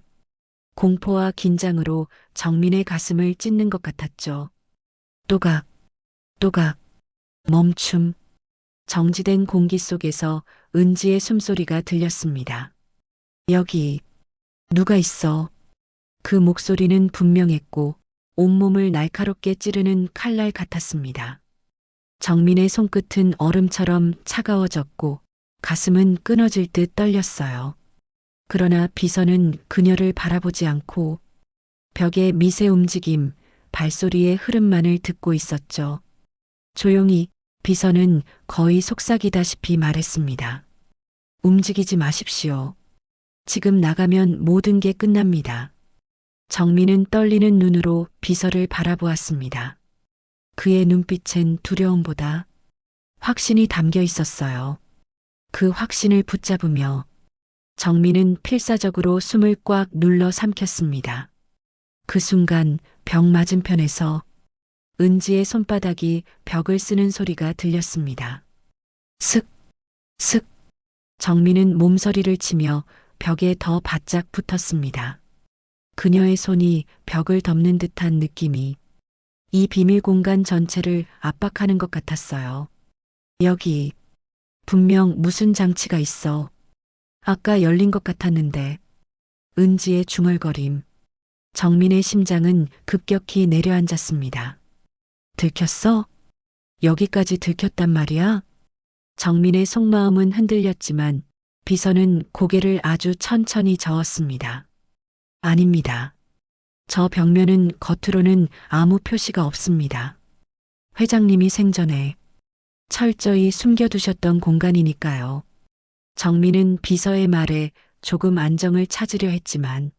공포와 긴장으로 정민의 가슴을 찢는 것 같았죠. 또각, 또각, 멈춤. 정지된 공기 속에서 은지의 숨소리가 들렸습니다. 여기 누가 있어? 그 목소리는 분명했고 온몸을 날카롭게 찌르는 칼날 같았습니다. 정민의 손끝은 얼음처럼 차가워졌고 가슴은 끊어질 듯 떨렸어요. 그러나 비서는 그녀를 바라보지 않고 벽의 미세 움직임, 발소리의 흐름만을 듣고 있었죠. 조용히 비서는 거의 속삭이다시피 말했습니다. 움직이지 마십시오. 지금 나가면 모든 게 끝납니다. 정민은 떨리는 눈으로 비서를 바라보았습니다. 그의 눈빛엔 두려움보다 확신이 담겨 있었어요. 그 확신을 붙잡으며 정민은 필사적으로 숨을 꽉 눌러 삼켰습니다. 그 순간 벽 맞은편에서 은지의 손바닥이 벽을 쓰는 소리가 들렸습니다. 슥, 슥. 정민은 몸서리를 치며 벽에 더 바짝 붙었습니다. 그녀의 손이 벽을 덮는 듯한 느낌이 이 비밀 공간 전체를 압박하는 것 같았어요. 여기 분명 무슨 장치가 있어. 아까 열린 것 같았는데. 은지의 중얼거림. 정민의 심장은 급격히 내려앉았습니다. 들켰어? 여기까지 들켰단 말이야? 정민의 속마음은 흔들렸지만 비서는 고개를 아주 천천히 저었습니다. 아닙니다. 저 벽면은 겉으로는 아무 표시가 없습니다. 회장님이 생전에 철저히 숨겨두셨던 공간이니까요. 정민은 비서의 말에 조금 안정을 찾으려 했지만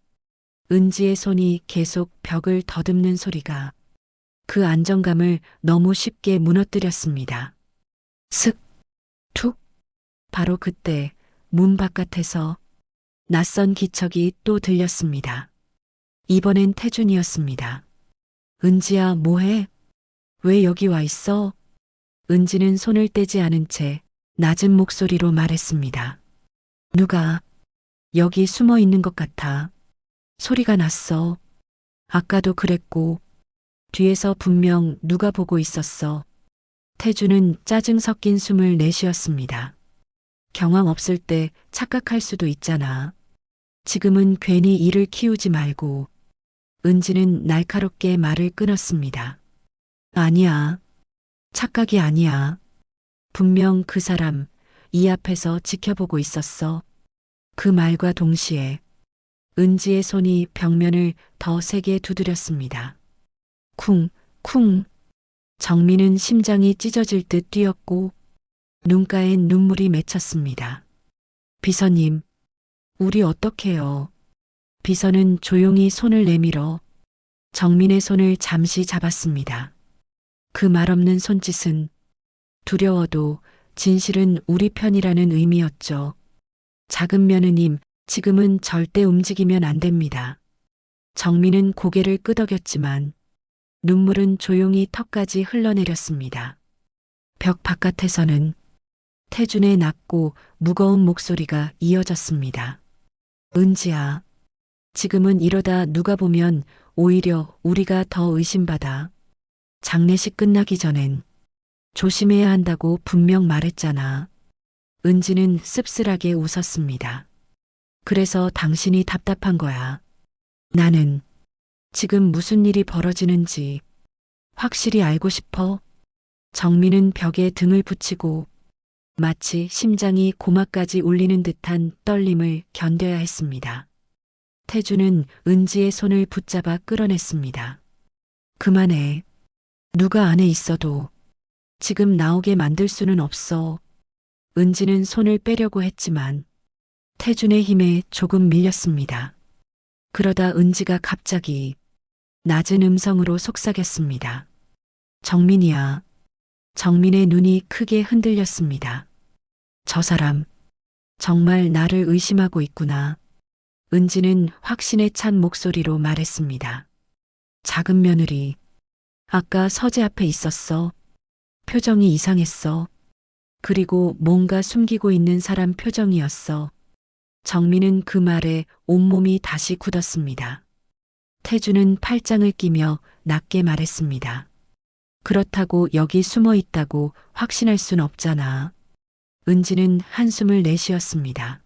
은지의 손이 계속 벽을 더듬는 소리가 그 안정감을 너무 쉽게 무너뜨렸습니다. 슥, 툭. 바로 그때 문 바깥에서 낯선 기척이 또 들렸습니다. 이번엔 태준이었습니다. 은지야, 뭐해? 왜 여기 와 있어? 은지는 손을 떼지 않은 채 낮은 목소리로 말했습니다. 누가 여기 숨어 있는 것 같아. 소리가 났어. 아까도 그랬고 뒤에서 분명 누가 보고 있었어. 태주는 짜증 섞인 숨을 내쉬었습니다. 경황 없을 때 착각할 수도 있잖아. 지금은 괜히 일을 키우지 말고. 은지는 날카롭게 말을 끊었습니다. 아니야. 착각이 아니야. 분명 그 사람 이 앞에서 지켜보고 있었어. 그 말과 동시에 은지의 손이 벽면을 더 세게 두드렸습니다. 쿵, 쿵. 정민은 심장이 찢어질 듯 뛰었고 눈가엔 눈물이 맺혔습니다. 비서님, 우리 어떡해요? 비서는 조용히 손을 내밀어 정민의 손을 잠시 잡았습니다. 그 말없는 손짓은 두려워도 진실은 우리 편이라는 의미였죠. 작은 며느님, 지금은 절대 움직이면 안 됩니다. 정민은 고개를 끄덕였지만 눈물은 조용히 턱까지 흘러내렸습니다. 벽 바깥에서는 태준의 낮고 무거운 목소리가 이어졌습니다. 은지야, 지금은 이러다 누가 보면 오히려 우리가 더 의심받아. 장례식 끝나기 전엔 조심해야 한다고 분명 말했잖아. 은지는 씁쓸하게 웃었습니다. 그래서 당신이 답답한 거야. 나는 지금 무슨 일이 벌어지는지 확실히 알고 싶어. 정민은 벽에 등을 붙이고 마치 심장이 고막까지 울리는 듯한 떨림을 견뎌야 했습니다. 태주는 은지의 손을 붙잡아 끌어냈습니다. 그만해. 누가 안에 있어도 지금 나오게 만들 수는 없어. 은지는 손을 빼려고 했지만 태준의 힘에 조금 밀렸습니다. 그러다 은지가 갑자기 낮은 음성으로 속삭였습니다. 정민이야. 정민의 눈이 크게 흔들렸습니다. 저 사람 정말 나를 의심하고 있구나. 은지는 확신에 찬 목소리로 말했습니다. 작은 며느리, 아까 서재 앞에 있었어. 표정이 이상했어. 그리고 뭔가 숨기고 있는 사람 표정이었어. 정민은 그 말에 온몸이 다시 굳었습니다. 태주는 팔짱을 끼며 낮게 말했습니다. 그렇다고 여기 숨어 있다고 확신할 순 없잖아. 은지는 한숨을 내쉬었습니다.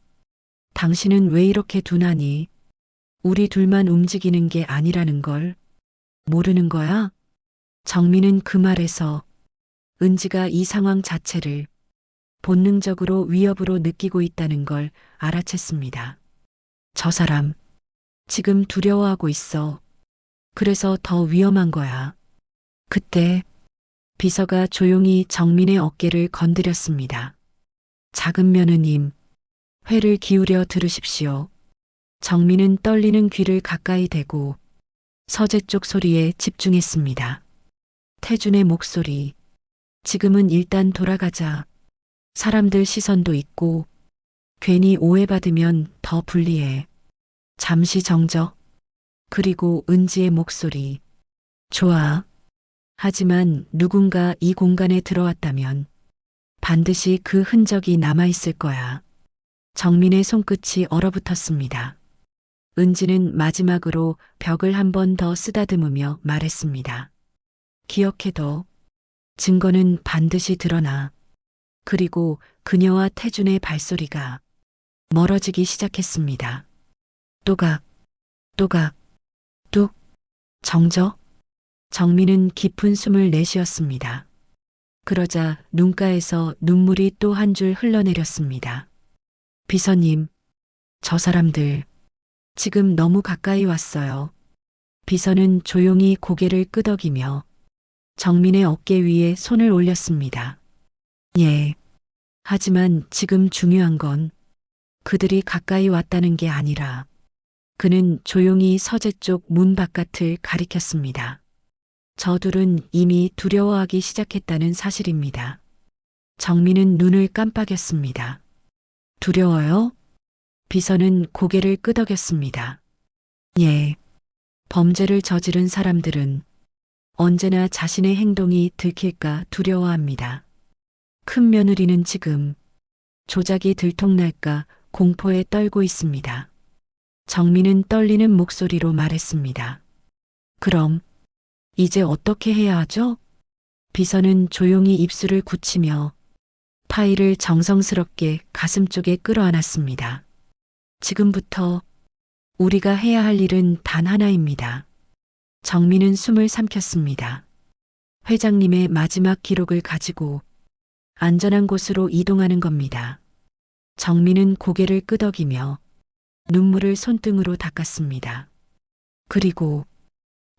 당신은 왜 이렇게 둔하니? 우리 둘만 움직이는 게 아니라는 걸 모르는 거야? 정민은 그 말에서 은지가 이 상황 자체를 본능적으로 위협으로 느끼고 있다는 걸 알아챘습니다. 저 사람 지금 두려워하고 있어. 그래서 더 위험한 거야. 그때 비서가 조용히 정민의 어깨를 건드렸습니다. 작은 며느님, 회를 기울여 들으십시오. 정민은 떨리는 귀를 가까이 대고 서재 쪽 소리에 집중했습니다. 태준의 목소리, 지금은 일단 돌아가자. 사람들 시선도 있고 괜히 오해받으면 더 불리해. 잠시 정적. 그리고 은지의 목소리. 좋아. 하지만 누군가 이 공간에 들어왔다면 반드시 그 흔적이 남아있을 거야. 정민의 손끝이 얼어붙었습니다. 은지는 마지막으로 벽을 한 번 더 쓰다듬으며 말했습니다. 기억해둬. 증거는 반드시 드러나. 그리고 그녀와 태준의 발소리가 멀어지기 시작했습니다. 또각, 또각, 뚝, 정적. 정민은 깊은 숨을 내쉬었습니다. 그러자 눈가에서 눈물이 또 한 줄 흘러내렸습니다. 비서님, 저 사람들 지금 너무 가까이 왔어요. 비서는 조용히 고개를 끄덕이며 정민의 어깨 위에 손을 올렸습니다. 예. 하지만 지금 중요한 건 그들이 가까이 왔다는 게 아니라 그는 조용히 서재 쪽 문 바깥을 가리켰습니다. 저둘은 이미 두려워하기 시작했다는 사실입니다. 정민은 눈을 깜빡였습니다. 두려워요? 비서는 고개를 끄덕였습니다. 예. 범죄를 저지른 사람들은 언제나 자신의 행동이 들킬까 두려워합니다. 큰 며느리는 지금 조작이 들통날까 공포에 떨고 있습니다. 정민은 떨리는 목소리로 말했습니다. 그럼 이제 어떻게 해야 하죠? 비서는 조용히 입술을 굳히며 파일을 정성스럽게 가슴 쪽에 끌어안았습니다. 지금부터 우리가 해야 할 일은 단 하나입니다. 정민은 숨을 삼켰습니다. 회장님의 마지막 기록을 가지고 안전한 곳으로 이동하는 겁니다. 정민은 고개를 끄덕이며 눈물을 손등으로 닦았습니다. 그리고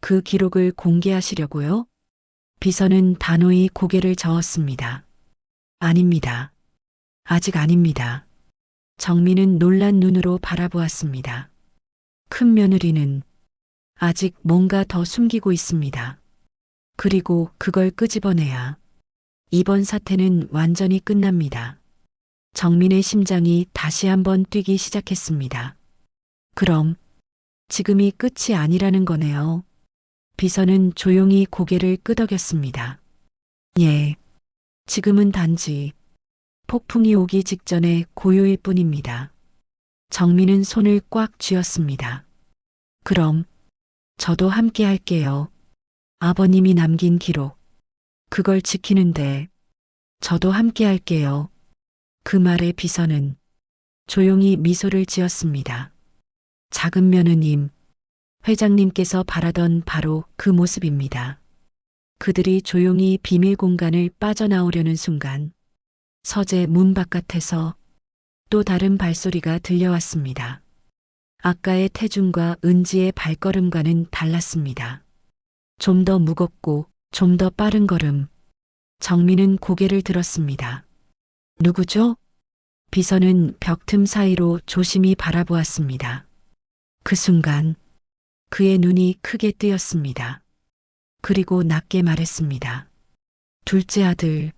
그 기록을 공개하시려고요? 비서는 단호히 고개를 저었습니다. 아닙니다. 아직 아닙니다. 정민은 놀란 눈으로 바라보았습니다. 큰 며느리는 아직 뭔가 더 숨기고 있습니다. 그리고 그걸 끄집어내야 이번 사태는 완전히 끝납니다. 정민의 심장이 다시 한번 뛰기 시작했습니다. 그럼 지금이 끝이 아니라는 거네요. 비서는 조용히 고개를 끄덕였습니다. 예. 지금은 단지 폭풍이 오기 직전의 고요일 뿐입니다. 정민은 손을 꽉 쥐었습니다. 그럼 저도 함께 할게요. 아버님이 남긴 기록. 그걸 지키는데 저도 함께 할게요. 그 말에 비서는 조용히 미소를 지었습니다. 작은 며느님, 회장님께서 바라던 바로 그 모습입니다. 그들이 조용히 비밀 공간을 빠져나오려는 순간 서재 문 바깥에서 또 다른 발소리가 들려왔습니다. 아까의 태준과 은지의 발걸음과는 달랐습니다. 좀 더 무겁고 좀 더 빠른 걸음. 정민은 고개를 들었습니다. 누구죠? 비서는 벽틈 사이로 조심히 바라보았습니다. 그 순간 그의 눈이 크게 뜨였습니다. 그리고 낮게 말했습니다. 둘째 아들,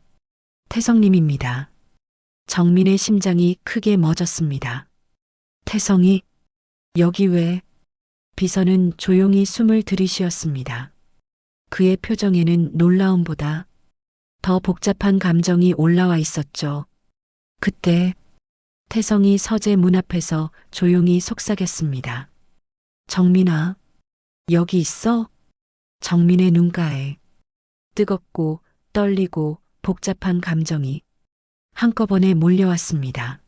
태성님입니다. 정민의 심장이 크게 멎었습니다. 태성이 여기 왜? 비서는 조용히 숨을 들이쉬었습니다. 그의 표정에는 놀라움보다 더 복잡한 감정이 올라와 있었죠. 그때 태성이 서재 문 앞에서 조용히 속삭였습니다. 정민아, 여기 있어? 정민의 눈가에 뜨겁고 떨리고 복잡한 감정이 한꺼번에 몰려왔습니다.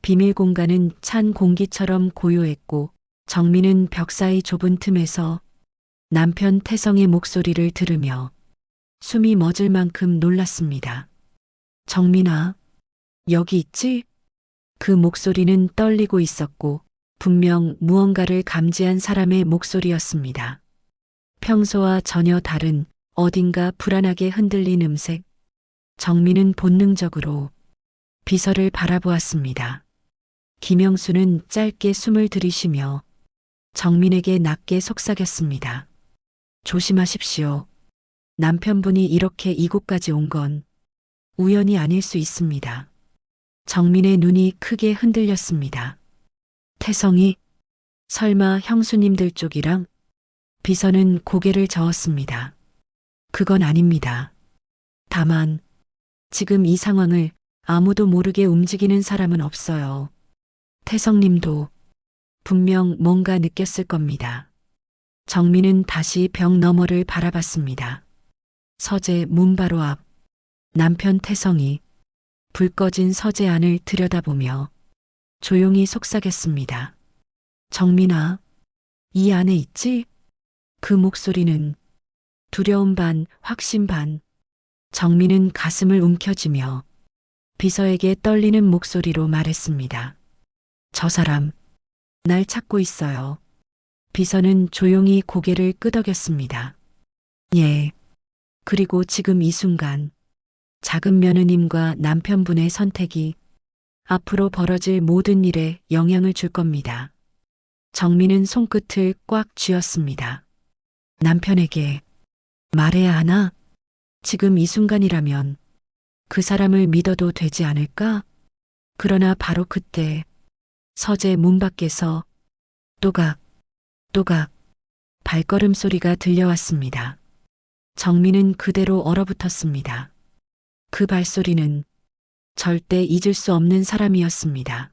비밀 공간은 찬 공기처럼 고요했고 정민은 벽 사이 좁은 틈에서 남편 태성의 목소리를 들으며 숨이 멎을 만큼 놀랐습니다. 정민아, 여기 있지? 그 목소리는 떨리고 있었고 분명 무언가를 감지한 사람의 목소리였습니다. 평소와 전혀 다른 어딘가 불안하게 흔들린 음색. 정민은 본능적으로 비서를 바라보았습니다. 김영수는 짧게 숨을 들이쉬며 정민에게 낮게 속삭였습니다. 조심하십시오. 남편분이 이렇게 이곳까지 온 건 우연이 아닐 수 있습니다. 정민의 눈이 크게 흔들렸습니다. 태성이 설마 형수님들 쪽이랑? 비서는 고개를 저었습니다. 그건 아닙니다. 다만 지금 이 상황을 아무도 모르게 움직이는 사람은 없어요. 태성님도 분명 뭔가 느꼈을 겁니다. 정민은 다시 벽 너머를 바라봤습니다. 서재 문 바로 앞 남편 태성이 불 꺼진 서재 안을 들여다보며 조용히 속삭였습니다. 정민아, 이 안에 있지? 그 목소리는 두려움 반 확신 반. 정민은 가슴을 움켜쥐며 비서에게 떨리는 목소리로 말했습니다. 저 사람, 날 찾고 있어요. 비서는 조용히 고개를 끄덕였습니다. 예. 그리고 지금 이 순간 작은 며느님과 남편분의 선택이 앞으로 벌어질 모든 일에 영향을 줄 겁니다. 정민은 손끝을 꽉 쥐었습니다. 남편에게 말해야 하나? 지금 이 순간이라면 그 사람을 믿어도 되지 않을까? 그러나 바로 그때 서재 문 밖에서 또각, 또각 발걸음 소리가 들려왔습니다. 정민은 그대로 얼어붙었습니다. 그 발소리는 절대 잊을 수 없는 사람이었습니다.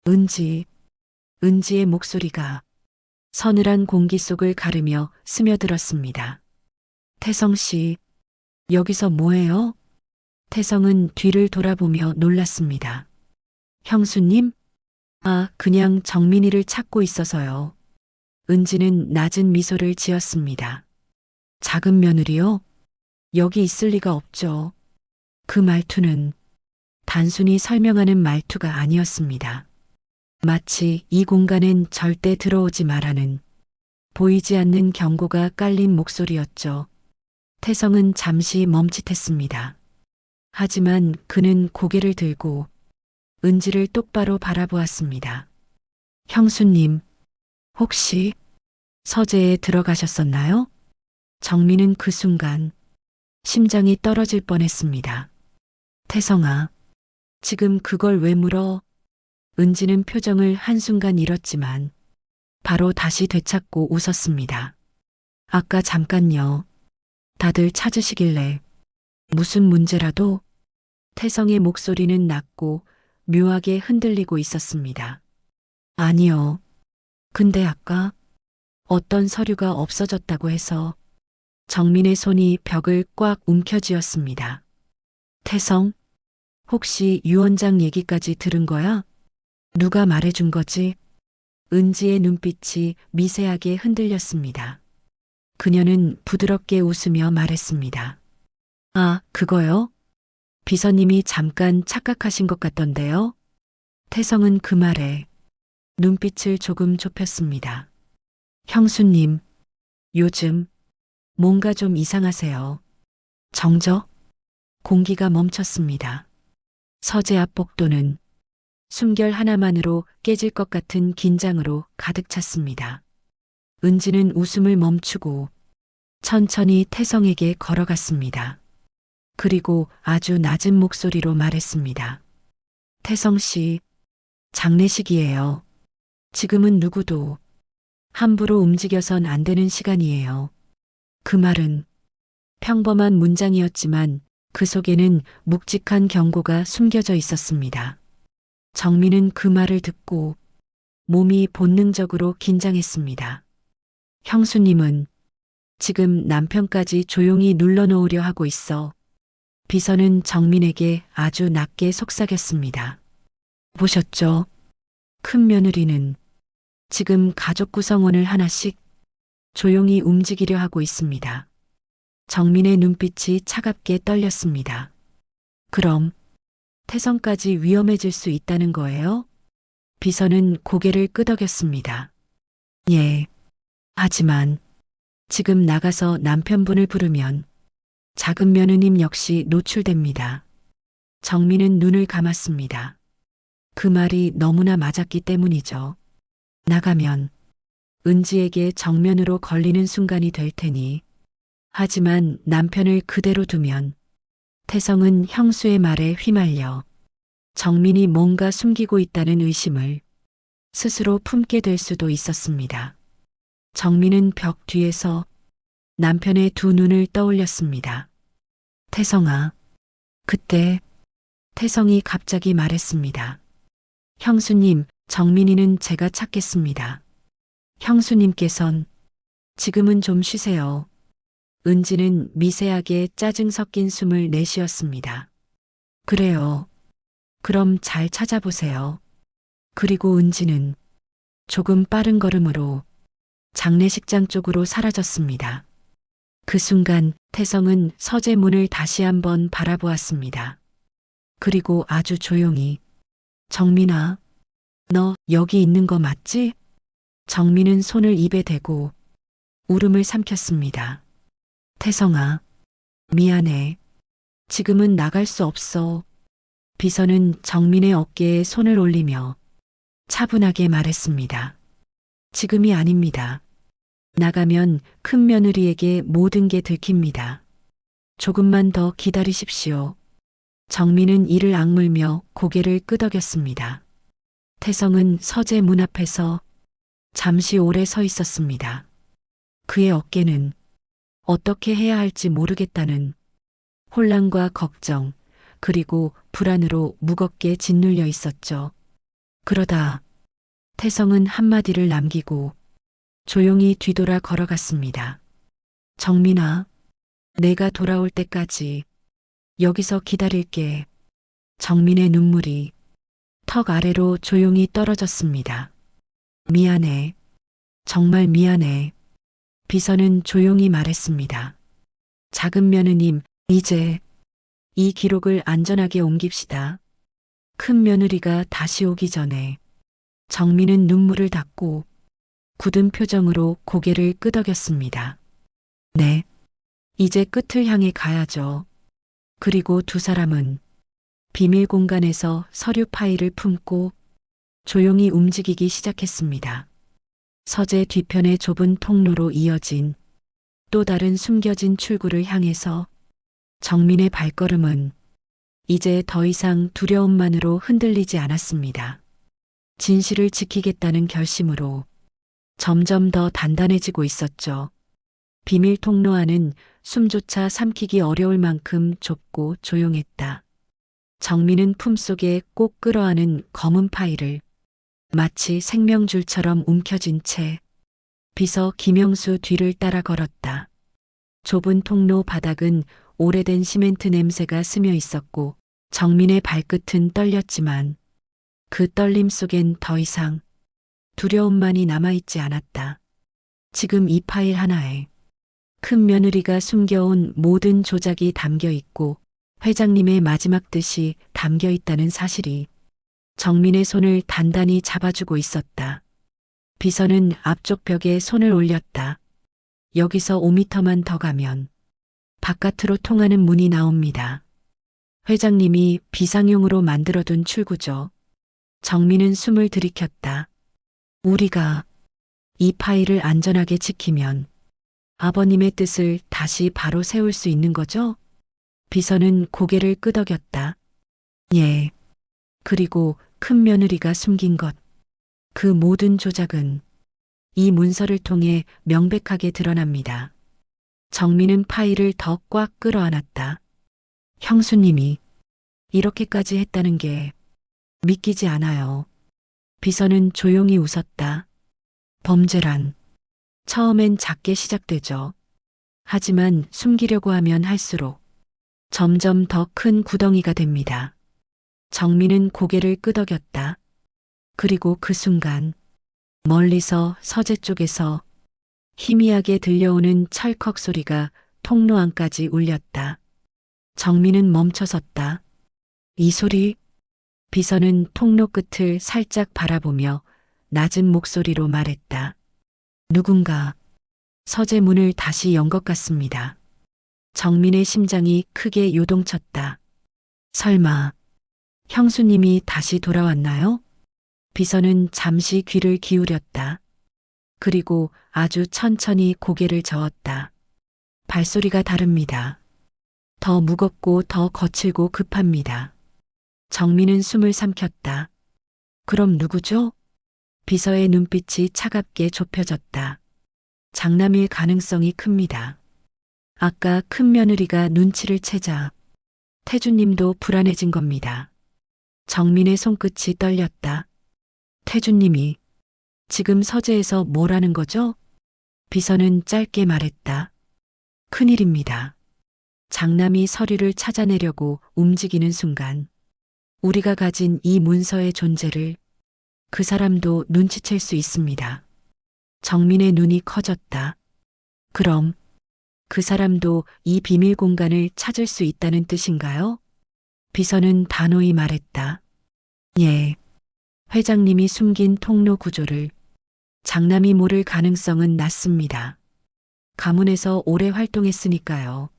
은지의 목소리가 서늘한 공기 속을 가르며 스며들었습니다. 태성 씨, 여기서 뭐해요? 태성은 뒤를 돌아보며 놀랐습니다. 형수님? 아, 그냥 정민이를 찾고 있어서요. 은지는 낮은 미소를 지었습니다. 작은 며느리요? 여기 있을 리가 없죠. 그 말투는 단순히 설명하는 말투가 아니었습니다. 마치 이 공간엔 절대 들어오지 말라는 보이지 않는 경고가 깔린 목소리였죠. 태성은 잠시 멈칫했습니다. 하지만 그는 고개를 들고 은지를 똑바로 바라보았습니다. 형수님, 혹시 서재에 들어가셨었나요? 정민은 그 순간 심장이 떨어질 뻔했습니다. 태성아, 지금 그걸 왜 물어? 은지는 표정을 한순간 잃었지만 바로 다시 되찾고 웃었습니다. 아까 잠깐요. 다들 찾으시길래 무슨 문제라도? 태성의 목소리는 낮고 묘하게 흔들리고 있었습니다. 아니요. 근데 아까 어떤 서류가 없어졌다고 해서. 정민의 손이 벽을 꽉 움켜쥐었습니다. 태성, 혹시 유 원장 얘기까지 들은 거야? 누가 말해준 거지? 은지의 눈빛이 미세하게 흔들렸습니다. 그녀는 부드럽게 웃으며 말했습니다. 아, 그거요? 비서님이 잠깐 착각하신 것 같던데요? 태성은 그 말에 눈빛을 조금 좁혔습니다. 형수님, 요즘 뭔가 좀 이상하세요. 정적? 공기가 멈췄습니다. 서재 앞 복도는 숨결 하나만으로 깨질 것 같은 긴장으로 가득 찼습니다. 은지는 웃음을 멈추고 천천히 태성에게 걸어갔습니다. 그리고 아주 낮은 목소리로 말했습니다. 태성 씨, 장례식이에요. 지금은 누구도 함부로 움직여선 안 되는 시간이에요. 그 말은 평범한 문장이었지만 그 속에는 묵직한 경고가 숨겨져 있었습니다. 정민은 그 말을 듣고 몸이 본능적으로 긴장했습니다. 형수님은 지금 남편까지 조용히 눌러놓으려 하고 있어. 비서는 정민에게 아주 낮게 속삭였습니다. 보셨죠? 큰 며느리는 지금 가족 구성원을 하나씩 조용히 움직이려 하고 있습니다. 정민의 눈빛이 차갑게 떨렸습니다. 그럼 태성까지 위험해질 수 있다는 거예요? 비서는 고개를 끄덕였습니다. 예. 하지만 지금 나가서 남편분을 부르면 작은 며느님 역시 노출됩니다. 정민은 눈을 감았습니다. 그 말이 너무나 맞았기 때문이죠. 나가면 은지에게 정면으로 걸리는 순간이 될 테니. 하지만 남편을 그대로 두면 태성은 형수의 말에 휘말려 정민이 뭔가 숨기고 있다는 의심을 스스로 품게 될 수도 있었습니다. 정민은 벽 뒤에서 남편의 두 눈을 떠올렸습니다. 태성아, 그때 태성이 갑자기 말했습니다. 형수님, 정민이는 제가 찾겠습니다. 형수님께선 지금은 좀 쉬세요. 은지는 미세하게 짜증 섞인 숨을 내쉬었습니다. 그래요. 그럼 잘 찾아보세요. 그리고 은지는 조금 빠른 걸음으로 장례식장 쪽으로 사라졌습니다. 그 순간 태성은 서재 문을 다시 한번 바라보았습니다. 그리고 아주 조용히 정민아, 너 여기 있는 거 맞지? 정민은 손을 입에 대고 울음을 삼켰습니다. 태성아, 미안해. 지금은 나갈 수 없어. 비서는 정민의 어깨에 손을 올리며 차분하게 말했습니다. 지금이 아닙니다. 나가면 큰 며느리에게 모든 게 들킵니다. 조금만 더 기다리십시오. 정민은 이를 악물며 고개를 끄덕였습니다. 태성은 서재 문 앞에서 잠시 오래 서 있었습니다. 그의 어깨는 어떻게 해야 할지 모르겠다는 혼란과 걱정, 그리고 불안으로 무겁게 짓눌려 있었죠. 그러다 태성은 한마디를 남기고 조용히 뒤돌아 걸어갔습니다. 정민아, 내가 돌아올 때까지 여기서 기다릴게. 정민의 눈물이 턱 아래로 조용히 떨어졌습니다. 미안해. 정말 미안해. 비서는 조용히 말했습니다. 작은 며느님, 이제 이 기록을 안전하게 옮깁시다. 큰 며느리가 다시 오기 전에. 정민은 눈물을 닦고 굳은 표정으로 고개를 끄덕였습니다. 네, 이제 끝을 향해 가야죠. 그리고 두 사람은 비밀 공간에서 서류 파일을 품고 조용히 움직이기 시작했습니다. 서재 뒤편의 좁은 통로로 이어진 또 다른 숨겨진 출구를 향해서 정민의 발걸음은 이제 더 이상 두려움만으로 흔들리지 않았습니다. 진실을 지키겠다는 결심으로 점점 더 단단해지고 있었죠. 비밀 통로 안은 숨조차 삼키기 어려울 만큼 좁고 조용했다. 정민은 품속에 꼭 끌어안은 검은 파일을 마치 생명줄처럼 움켜쥔 채 비서 김영수 뒤를 따라 걸었다. 좁은 통로 바닥은 오래된 시멘트 냄새가 스며 있었고 정민의 발끝은 떨렸지만 그 떨림 속엔 더 이상 두려움만이 남아있지 않았다. 지금 이 파일 하나에 큰 며느리가 숨겨온 모든 조작이 담겨 있고 회장님의 마지막 뜻이 담겨 있다는 사실이 정민의 손을 단단히 잡아주고 있었다. 비서는 앞쪽 벽에 손을 올렸다. 여기서 5미터만 더 가면 바깥으로 통하는 문이 나옵니다. 회장님이 비상용으로 만들어둔 출구죠. 정민은 숨을 들이켰다. 우리가 이 파일을 안전하게 지키면 아버님의 뜻을 다시 바로 세울 수 있는 거죠? 비서는 고개를 끄덕였다. 예. 그리고 큰 며느리가 숨긴 것. 그 모든 조작은 이 문서를 통해 명백하게 드러납니다. 정민은 파일을 더 꽉 끌어안았다. 형수님이 이렇게까지 했다는 게 믿기지 않아요. 비서는 조용히 웃었다. 범죄란 처음엔 작게 시작되죠. 하지만 숨기려고 하면 할수록 점점 더 큰 구덩이가 됩니다. 정민은 고개를 끄덕였다. 그리고 그 순간 멀리서 서재 쪽에서 희미하게 들려오는 철컥 소리가 통로 안까지 울렸다. 정민은 멈춰섰다. 이 소리? 비서는 통로 끝을 살짝 바라보며 낮은 목소리로 말했다. 누군가 서재 문을 다시 연 것 같습니다. 정민의 심장이 크게 요동쳤다. 설마 형수님이 다시 돌아왔나요? 비서는 잠시 귀를 기울였다. 그리고 아주 천천히 고개를 저었다. 발소리가 다릅니다. 더 무겁고 더 거칠고 급합니다. 정민은 숨을 삼켰다. 그럼 누구죠? 비서의 눈빛이 차갑게 좁혀졌다. 장남일 가능성이 큽니다. 아까 큰 며느리가 눈치를 채자 태주님도 불안해진 겁니다. 정민의 손끝이 떨렸다. 태주님이 지금 서재에서 뭘 하는 거죠? 비서는 짧게 말했다. 큰일입니다. 장남이 서류를 찾아내려고 움직이는 순간 우리가 가진 이 문서의 존재를 그 사람도 눈치챌 수 있습니다. 정민의 눈이 커졌다. 그럼 그 사람도 이 비밀 공간을 찾을 수 있다는 뜻인가요? 비서는 단호히 말했다. 예. 회장님이 숨긴 통로 구조를 장남이 모를 가능성은 낮습니다. 가문에서 오래 활동했으니까요.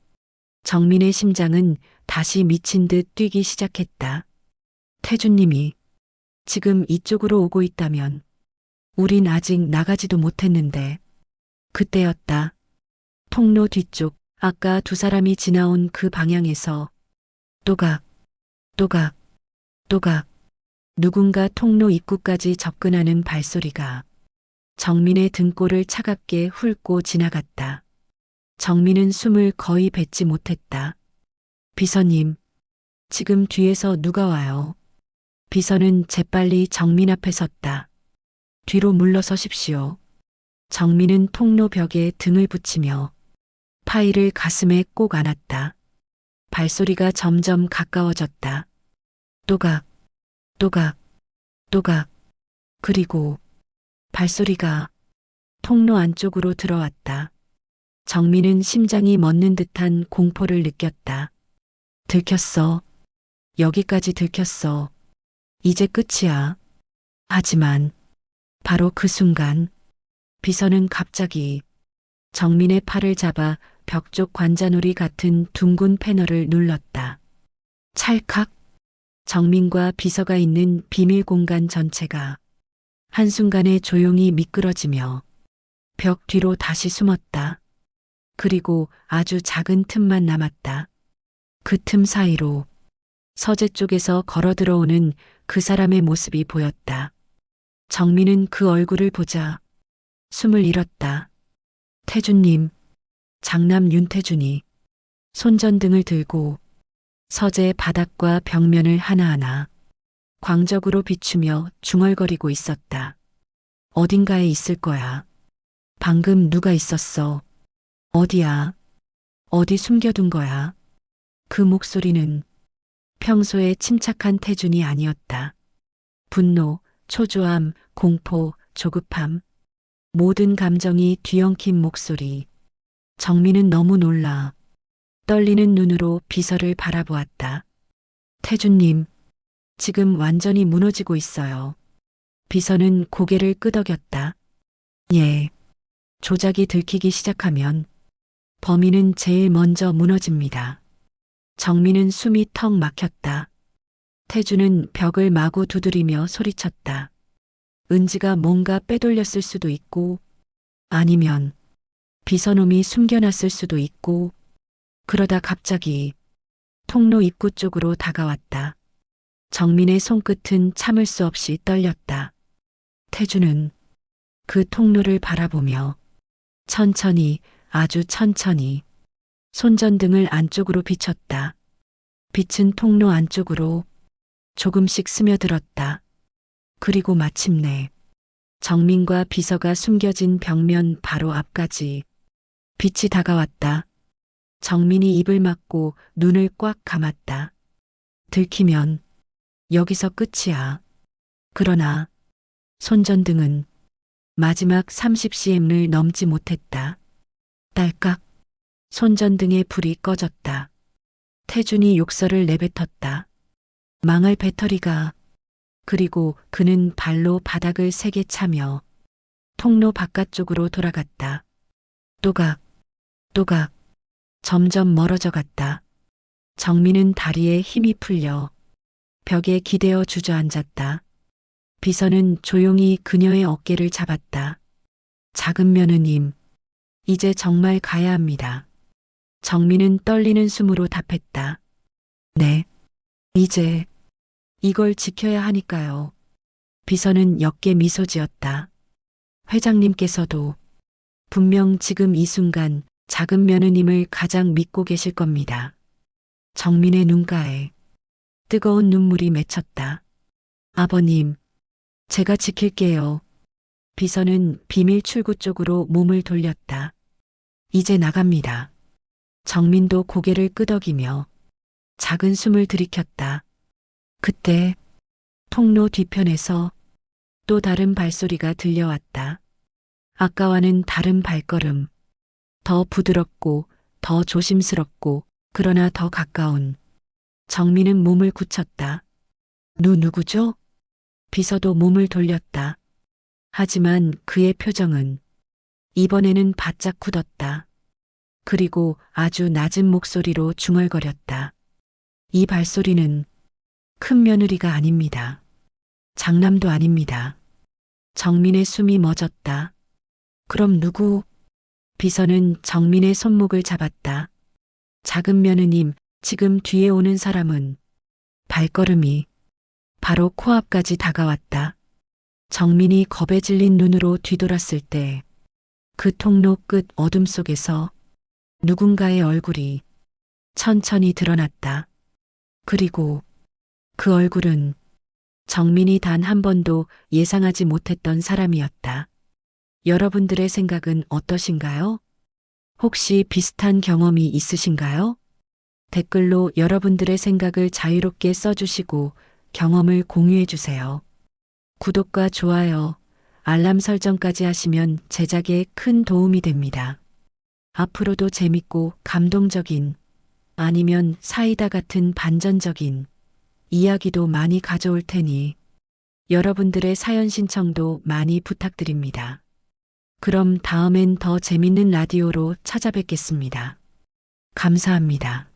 정민의 심장은 다시 미친 듯 뛰기 시작했다. 태주님이 지금 이쪽으로 오고 있다면 우린 아직 나가지도 못했는데 그때였다. 통로 뒤쪽 아까 두 사람이 지나온 그 방향에서 또각, 또각, 또각 누군가 통로 입구까지 접근하는 발소리가 정민의 등골을 차갑게 훑고 지나갔다. 정민은 숨을 거의 뱉지 못했다. 비서님, 지금 뒤에서 누가 와요? 비서는 재빨리 정민 앞에 섰다. 뒤로 물러서십시오. 정민은 통로 벽에 등을 붙이며 파일을 가슴에 꼭 안았다. 발소리가 점점 가까워졌다. 또각, 또각, 또각. 그리고 발소리가 통로 안쪽으로 들어왔다. 정민은 심장이 멎는 듯한 공포를 느꼈다. 들켰어. 여기까지 들켰어. 이제 끝이야. 하지만 바로 그 순간 비서는 갑자기 정민의 팔을 잡아 벽 쪽 관자놀이 같은 둥근 패널을 눌렀다. 찰칵. 정민과 비서가 있는 비밀 공간 전체가 한순간에 조용히 미끄러지며 벽 뒤로 다시 숨었다. 그리고 아주 작은 틈만 남았다. 그 틈 사이로 서재 쪽에서 걸어 들어오는 그 사람의 모습이 보였다. 정민은 그 얼굴을 보자 숨을 잃었다. 태준님, 장남 윤태준이 손전등을 들고 서재 바닥과 벽면을 하나하나 광적으로 비추며 중얼거리고 있었다. 어딘가에 있을 거야. 방금 누가 있었어? 어디야? 어디 숨겨둔 거야? 그 목소리는 평소에 침착한 태준이 아니었다. 분노, 초조함, 공포, 조급함, 모든 감정이 뒤엉킨 목소리. 정민은 너무 놀라 떨리는 눈으로 비서를 바라보았다. 태준님, 지금 완전히 무너지고 있어요. 비서는 고개를 끄덕였다. 예. 조작이 들키기 시작하면 범인은 제일 먼저 무너집니다. 정민은 숨이 턱 막혔다. 태주는 벽을 마구 두드리며 소리쳤다. 은지가 뭔가 빼돌렸을 수도 있고, 아니면 비서놈이 숨겨놨을 수도 있고, 그러다 갑자기 통로 입구 쪽으로 다가왔다. 정민의 손끝은 참을 수 없이 떨렸다. 태주는 그 통로를 바라보며 천천히, 아주 천천히 손전등을 안쪽으로 비췄다. 빛은 통로 안쪽으로 조금씩 스며들었다. 그리고 마침내 정민과 비서가 숨겨진 벽면 바로 앞까지 빛이 다가왔다. 정민이 입을 막고 눈을 꽉 감았다. 들키면 여기서 끝이야. 그러나 손전등은 마지막 30cm을 넘지 못했다. 딸깍. 손전등의 불이 꺼졌다. 태준이 욕설을 내뱉었다. 망할 배터리가. 그리고 그는 발로 바닥을 세게 차며 통로 바깥쪽으로 돌아갔다. 또각, 또각. 점점 멀어져 갔다. 정민은 다리에 힘이 풀려 벽에 기대어 주저앉았다. 비서는 조용히 그녀의 어깨를 잡았다. 작은 며느님, 이제 정말 가야 합니다. 정민은 떨리는 숨으로 답했다. 네, 이제 이걸 지켜야 하니까요. 비서는 역게 미소 지었다. 회장님께서도 분명 지금 이 순간 작은 며느님을 가장 믿고 계실 겁니다. 정민의 눈가에 뜨거운 눈물이 맺혔다. 아버님, 제가 지킬게요. 비서는 비밀 출구 쪽으로 몸을 돌렸다. 이제 나갑니다. 정민도 고개를 끄덕이며 작은 숨을 들이켰다. 그때 통로 뒤편에서 또 다른 발소리가 들려왔다. 아까와는 다른 발걸음. 더 부드럽고 더 조심스럽고 그러나 더 가까운. 정민은 몸을 굳혔다. 누구죠? 비서도 몸을 돌렸다. 하지만 그의 표정은 이번에는 바짝 굳었다. 그리고 아주 낮은 목소리로 중얼거렸다. 이 발소리는 큰 며느리가 아닙니다. 장남도 아닙니다. 정민의 숨이 멎었다. 그럼 누구? 비서는 정민의 손목을 잡았다. 작은 며느님, 지금 뒤에 오는 사람은. 발걸음이 바로 코앞까지 다가왔다. 정민이 겁에 질린 눈으로 뒤돌았을 때 그 통로 끝 어둠 속에서 누군가의 얼굴이 천천히 드러났다. 그리고 그 얼굴은 정민이 단 한 번도 예상하지 못했던 사람이었다. 여러분들의 생각은 어떠신가요? 혹시 비슷한 경험이 있으신가요? 댓글로 여러분들의 생각을 자유롭게 써주시고 경험을 공유해주세요. 구독과 좋아요, 알람 설정까지 하시면 제작에 큰 도움이 됩니다. 앞으로도 재밌고 감동적인 아니면 사이다 같은 반전적인 이야기도 많이 가져올 테니 여러분들의 사연 신청도 많이 부탁드립니다. 그럼 다음엔 더 재밌는 라디오로 찾아뵙겠습니다. 감사합니다.